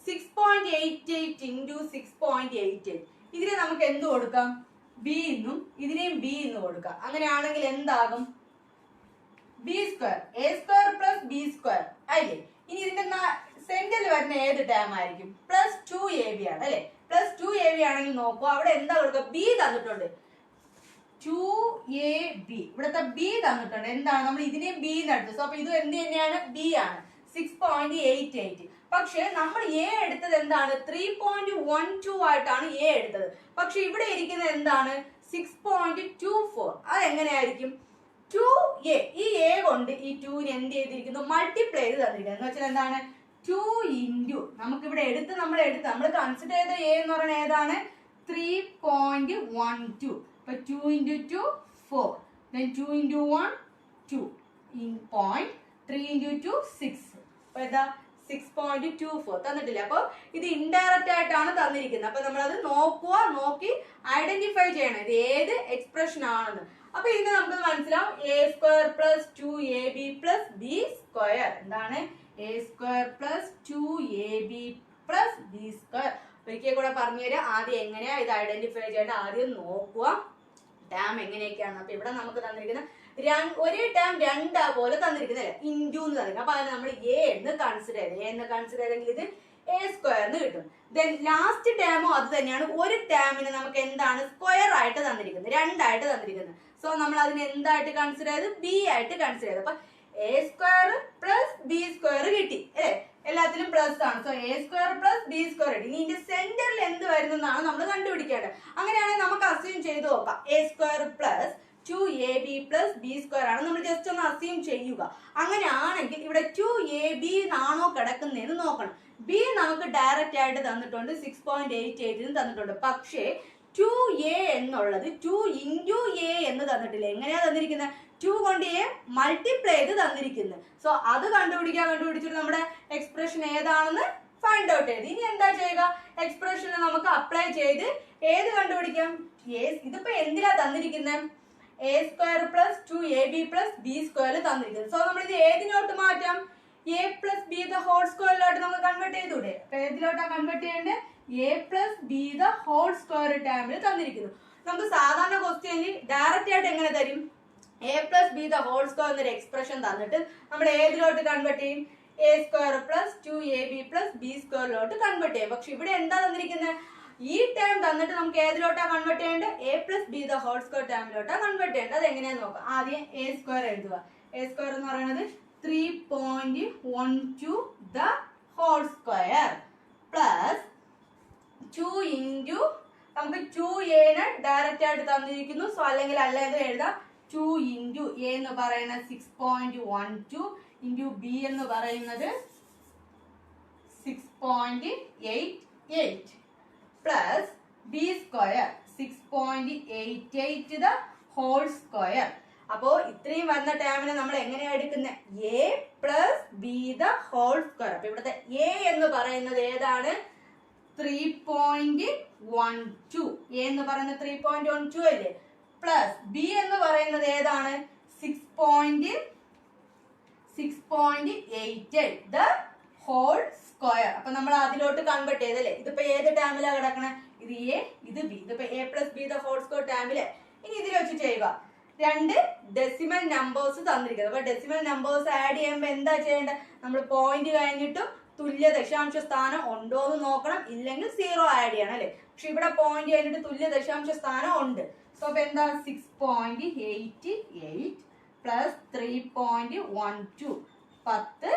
6.88 ഇൻറ്റു 6.88. ഇതിനെ നമുക്ക് എന്ത് കൊടുക്കാം, ബി എന്നും ഇതിനെയും ബി എന്ന് കൊടുക്കാം. അങ്ങനെയാണെങ്കിൽ എന്താകും, B square A square plus B square അല്ലേ. ഇനി ഇതിന്റെ സെന്ററിൽ വരുന്ന ഏത് ടേം ആയിരിക്കും, പ്ലസ് 2ab ആണ് അല്ലെ. പ്ലസ് 2ab ആണെങ്കിൽ നോക്കുക, അവിടെ എന്താ കൊടുക്കുക, ബി തന്നിട്ടുണ്ട് 2ab. ഇവിടുത്തെ ബി തന്നിട്ടുണ്ട്. എന്താണ്, നമ്മൾ ഇതിനെയും ബി എടുത്തു. സോ അപ്പൊ ഇത് എന്ത് തന്നെയാണ്, ബി ആണ്, 6.88. പക്ഷെ നമ്മൾ എ എടുത്തത് എന്താണ്, 3.12 ആയിട്ടാണ് എ എടുത്തത്. പക്ഷെ ഇവിടെ ഇരിക്കുന്നത് എന്താണ്, 6.24. അത് എങ്ങനെയായിരിക്കും, 2a. ഈ എ കൊണ്ട് ഈ 2നെ എന്ത് ചെയ്തിരിക്കുന്നു, മൾട്ടിപ്ലൈ ചെയ്ത് തന്നിരിക്കുന്നത്. എന്ന് വെച്ചാൽ എന്താണ്, 2 ഇൻറ്റു നമ്മൾ കൺസിഡർ ചെയ്ത എ എന്ന് പറയുന്നത് ഏതാണ്, 3.12. അപ്പൊ 2 into 2 4, then 2 into 1 2 in point, 3 into 2 6. അപ്പൊ എന്താ 6.24 തന്നിട്ടില്ല. അപ്പൊ ഇത് ഇൻഡയറക്റ്റ് ആയിട്ടാണ് തന്നിരിക്കുന്നത്. അപ്പൊ നമ്മളത് നോക്കി ഐഡന്റിഫൈ ചെയ്യണം ഇത് ഏത് എക്സ്പ്രഷൻ ആണെന്ന്. അപ്പൊ ഇതിന് നമുക്ക് മനസ്സിലാവും, a square plus 2ab plus B square. എന്താണ്, A square plus 2ab plus B square. ഒരിക്കൽ കൂടെ പറഞ്ഞുതരാം. ആദ്യം എങ്ങനെയാ ഇത് ഐഡന്റിഫൈ ചെയ്യേണ്ടത് ആദ്യം നോക്കുക, ടേം എങ്ങനെയൊക്കെയാണ്. അപ്പൊ ഇവിടെ നമുക്ക് തന്നിരിക്കുന്ന ഒരേ ടേം രണ്ടാ പോലെ തന്നിരിക്കുന്നത് അല്ലെ, ഇൻറ്റു എന്ന് തന്നിരിക്കുന്നത്. അപ്പൊ അതിന് നമ്മൾ എ എന്ന് കൺസിഡർ ചെയ്തെങ്കിൽ ഇത് എ സ്ക്വയർന്ന് കിട്ടും. ദെൻ ലാസ്റ്റ് ടേമോ അത് തന്നെയാണ്. ഒരു ടേമിന് നമുക്ക് എന്താണ് സ്ക്വയർ ആയിട്ട് തന്നിരിക്കുന്നത്, രണ്ടായിട്ട് തന്നിരിക്കുന്നത്. സോ നമ്മൾ അതിന് എന്തായിട്ട് കൺസിഡർ ചെയ്ത്, ബി ആയിട്ട് കൺസിഡർ ചെയ്ത്. അപ്പൊ a square plus B square കിട്ടി അല്ലെ, എല്ലാത്തിലും പ്ലസ് ആണ്. So A square plus B square കിട്ടി. ഇനി ഇതിന്റെ സെന്ററിൽ എന്ത് വരുന്നതാണ് നമ്മൾ കണ്ടുപിടിക്കേണ്ടത്. അങ്ങനെയാണെങ്കിൽ നമുക്ക് അസ്യൂം ചെയ്ത് നോക്കാം, A square plus 2ab plus B square ആണ്. നമ്മൾ ജസ്റ്റ് ഒന്ന് അസ്യൂം ചെയ്യുക. അങ്ങനെയാണെങ്കിൽ ഇവിടെ 2ab ആണോ കിടക്കുന്നതെന്ന് നോക്കണം. ബി നമുക്ക് ഡയറക്റ്റ് ആയിട്ട് തന്നിട്ടുണ്ട്, 6.88 തന്നിട്ടുണ്ട്. പക്ഷേ 2a എന്നുള്ളത് 2 ഇൻറ്റു എ എന്ന് തന്നിട്ടില്ല. എങ്ങനെയാ തന്നിരിക്കുന്നത്, 2 കൊണ്ട് എ മൾട്ടിപ്ലൈ ചെയ്ത് തന്നിരിക്കുന്നത്. സോ അത് കണ്ടുപിടിച്ചിട്ട് നമ്മുടെ എക്സ്പ്രഷൻ ഏതാണെന്ന് ഫൈൻഡ് ഔട്ട് ചെയ്ത് ഇനി എന്താ ചെയ്യുക, എക്സ്പ്രഷനെ നമുക്ക് അപ്ലൈ ചെയ്ത് ഏത് കണ്ടുപിടിക്കാം, ഇതിപ്പോ എന്തിനാ തന്നിരിക്കുന്നത്, a square plus 2ab plus B square തന്നിരിക്കുന്നത്. സോ നമ്മൾ ഇത് ഏതിനോട്ട് മാറ്റാം, a plus B the whole സ്ക്വയറിലോട്ട് നമുക്ക് കൺവേർട്ട് ചെയ്തൂടെ. അപ്പൊ ഏതിലോട്ടാ കൺവേർട്ട് ചെയ്യേണ്ടത്, a plus B the whole square ടേമിൽ തന്നിരിക്കുന്നു. നമുക്ക് സാധാരണ ക്വസ്റ്റ്യനിൽ ഡയറക്റ്റ് ആയിട്ട് എങ്ങനെ തരും, a plus B the whole square എന്നൊരു എക്സ്പ്രഷൻ തന്നിട്ട് നമ്മൾ ഏതിലോട്ട് കൺവേർട്ട് ചെയ്യും, a square plus 2ab plus b സ്ക്വയറിലോട്ട് കൺവേർട്ട് ചെയ്യും. പക്ഷെ ഇവിടെ എന്താ തന്നിരിക്കുന്നത്, ഈ ടേം തന്നിട്ട് നമുക്ക് ഏതിലോട്ടാ കൺവേർട്ട് ചെയ്യേണ്ടത്, a plus B the whole square ടേമിലോട്ടാ കൺവേർട്ട് ചെയ്യേണ്ടത്. അത് എങ്ങനെയാന്ന് നോക്കാം. ആദ്യം എ സ്ക്വയർ എഴുതുക. എ സ്ക്വയർ എന്ന് പറയുന്നത് 3.12 the whole square plus 2 into നമുക്ക് 2a ഡയറക്റ്റ് ആയിട്ട് തന്നിരിക്കുന്നു. സോ അല്ലെങ്കിൽ അല്ലാതെ എഴുതാം, 2 ഇൻറ്റു എ എന്ന് പറയുന്നത് 6.12 ഇൻറ്റു ബി എന്ന് പറയുന്നത് 6.88 plus B square 6.88 the whole square. അപ്പോ ഇത്രയും വന്ന ടേമിനെ നമ്മൾ എങ്ങനെയാ എടുക്കുന്നത്? A plus B the whole square. അപ്പൊ ഇവിടുത്തെ എ എന്ന് പറയുന്നത് ഏതാണ്? 3.12. എ എന്ന് പറയുന്നത് 3.12 അല്ലേ? പ്ലസ് ബി എന്ന് പറയുന്നത് ഏതാണ്? 6.88 ദ ഹോൾ സ്ക്വയർ. അപ്പൊ നമ്മൾ അതിലോട്ട് കൺവേർട്ട് ചെയ്തല്ലേ. ഇതിപ്പോ ഏത് ടേമിലാണ് കിടക്കണേ? ഇത് എ, ഇത് ബി. ഇതിപ്പോ a plus B the whole square ടേമില്. ഇനി ഇതിൽ വെച്ച് ചെയ്യുക. രണ്ട് ഡെസിമൽ നമ്പേഴ്സ് തന്നിരിക്കുന്നത്. അപ്പൊ ഡെസിമൽ നമ്പേഴ്സ് ആഡ് ചെയ്യുമ്പോൾ എന്താ ചെയ്യേണ്ടത്? നമ്മൾ പോയിന്റ് കഴിഞ്ഞിട്ടും തുല്യ ദശാംശ സ്ഥാനം ഉണ്ടോ എന്ന് നോക്കണം. ഇല്ലെങ്കിൽ 0 ആഡ് ചെയ്യണം അല്ലെ. പക്ഷെ ഇവിടെ പോയിന്റ് കഴിഞ്ഞിട്ട് തുല്യ ദശാംശ സ്ഥാനം ഉണ്ട്. സോ അപ്പൊ എന്താ? 6.88 പ്ലസ് 3.12 10,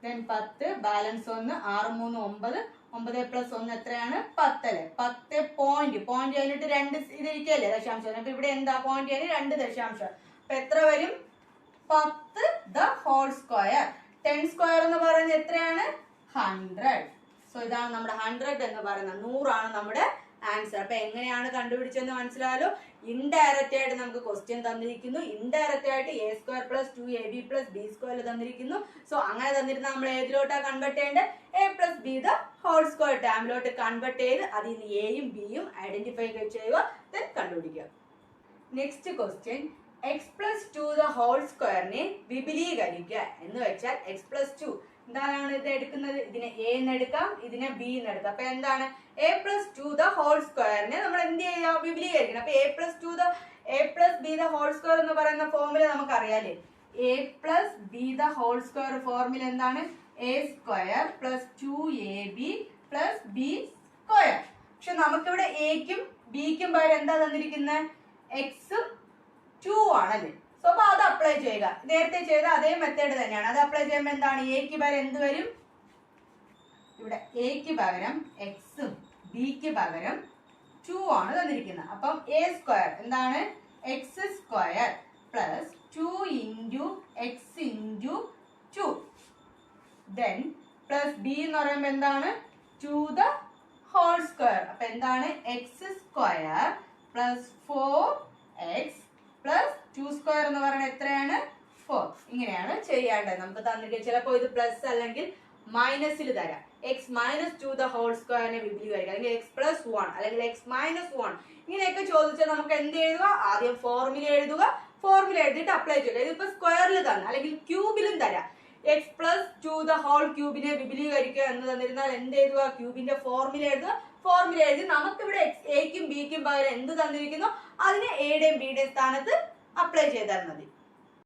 then 10 ബാലൻസ് 1, 6 3 9, 9 പ്ലസ് 1 എത്രയാണ്? 10 അല്ലേ. 10 പോയിന്റ് കഴിഞ്ഞിട്ട് 2 ഇതിരിക്കല്ലേ ദശാംശം. അപ്പൊ ഇവിടെ എന്താ? പോയിന്റ് കഴിഞ്ഞ് 2 ദശാംശം. അപ്പൊ എത്ര വരും? 10 ദ ഹോൾ സ്ക്വയർ. 10 സ്ക്വയർ എന്ന് പറയുന്നത് എത്രയാണ്? 100. സോ ഇതാണ് നമ്മുടെ 100 എന്ന് പറയുന്നത്. 100 ആണ് നമ്മുടെ ആൻസർ. അപ്പൊ എങ്ങനെയാണ് കണ്ടുപിടിച്ചെന്ന് മനസ്സിലായാലോ. ഇൻഡയറക്റ്റ് ആയിട്ട് നമുക്ക് ക്വസ്റ്റ്യൻ തന്നിരിക്കുന്നു. ഇൻഡയറക്റ്റ് ആയിട്ട് a square plus 2ab plus B square തന്നിരിക്കുന്നു. സോ അങ്ങനെ തന്നിരുന്ന നമ്മൾ ഏതിലോട്ടാണ് കൺവേർട്ട് ചെയ്യേണ്ടത്? A plus B the whole square ടേമിലോട്ട് കൺവേർട്ട് ചെയ്ത് അതിൽ നിന്ന് എയും ബിയും ഐഡന്റിഫൈ ചെയ്യുക, ദെൻ കണ്ടുപിടിക്കുക. Next question, x plus 2 the whole സ്ക്വയറിനെ വിപുലീകരിക്കുക എന്ന് വെച്ചാൽ എക്സ് പ്ലസ് 2 എന്താണ് ഇത് എടുക്കുന്നത്? ഇതിനെ എ എന്ന് എടുക്കാം, ഇതിനെ ബി എന്ന് എടുക്കാം. അപ്പൊ എന്താണ്? എ പ്ലസ് 2 ദ ഹോൾ സ്ക്വയറിനെ നമ്മൾ എന്ത് ചെയ്യാം? വിപുലീകരിക്കണം. അപ്പൊ a plus B the whole square എന്ന് പറയുന്ന ഫോർമുല നമുക്ക് അറിയാലേ. A plus B the whole square formula എന്താണ്? A square plus 2ab plus B square. പക്ഷെ നമുക്കിവിടെ എക്കും ബിക്കും പകരം എന്താ തന്നിരിക്കുന്നത്? എക്സും 2 ആണല്ലേ. സോ അപ്പൊ അത് അപ്ലൈ ചെയ്യുക. നേരത്തെ ചെയ്ത അതേ മെത്തേഡ് തന്നെയാണ്. അത് അപ്ലൈ ചെയ്യുമ്പോൾ എന്താണ്? എക്ക് പകരം എന്ത് വരും? ഇവിടെ എക്ക് പകരം എക്സും ബിക്ക് പകരം 2 ആണ് തന്നിരിക്കുന്നത്. അപ്പം എ സ്ക്വയർ എന്താണ്? X square plus 2 into X into 2, then plus B എന്ന് പറയുമ്പോൾ എന്താണ്? 2 ദ ഹോൾ സ്ക്വയർ. അപ്പൊ എന്താണ്? X square plus 4x plus 2 square എന്ന് പറയുന്നത് എത്രയാണ്? 4. ഇങ്ങനെയാണ് ചെയ്യേണ്ടത്. നമുക്ക് തന്നിട്ട് ചിലപ്പോൾ ഇത് പ്ലസ് അല്ലെങ്കിൽ മൈനസിൽ തരാം. എക്സ് മൈനസ് 2 ദ ഹോൾ സ്ക്വയറിനെ വിപുലീകരിക്കുക, അല്ലെങ്കിൽ എക്സ് പ്ലസ് 1 അല്ലെങ്കിൽ എക്സ് മൈനസ് 1 ഇങ്ങനെയൊക്കെ ചോദിച്ചാൽ നമുക്ക് എന്ത് എഴുതുക? ആദ്യം ഫോർമുല എഴുതുക. ഫോർമുല എഴുതിയിട്ട് അപ്ലൈ ചെയ്യുക. ഇതിപ്പോ സ്ക്വയറിൽ തന്നെ അല്ലെങ്കിൽ ക്യൂബിലും തരാം. എക്സ് പ്ലസ് 2 ദ ഹോൾ ക്യൂബിനെ വിപുലീകരിക്കുക എന്ന് തന്നിരുന്നാൽ എന്ത് എഴുതുക? ക്യൂബിന്റെ ഫോർമുല എഴുതുക. ഫോർമുല എഴുതി നമുക്കിവിടെ എക്കും ബിക്കും പകരം എന്ത് തന്നിരിക്കുന്നു അതിനെ എയുടെയും ബിയുടെയും സ്ഥാനത്ത് അപ്ലൈ ചെയ്താൽ മതി.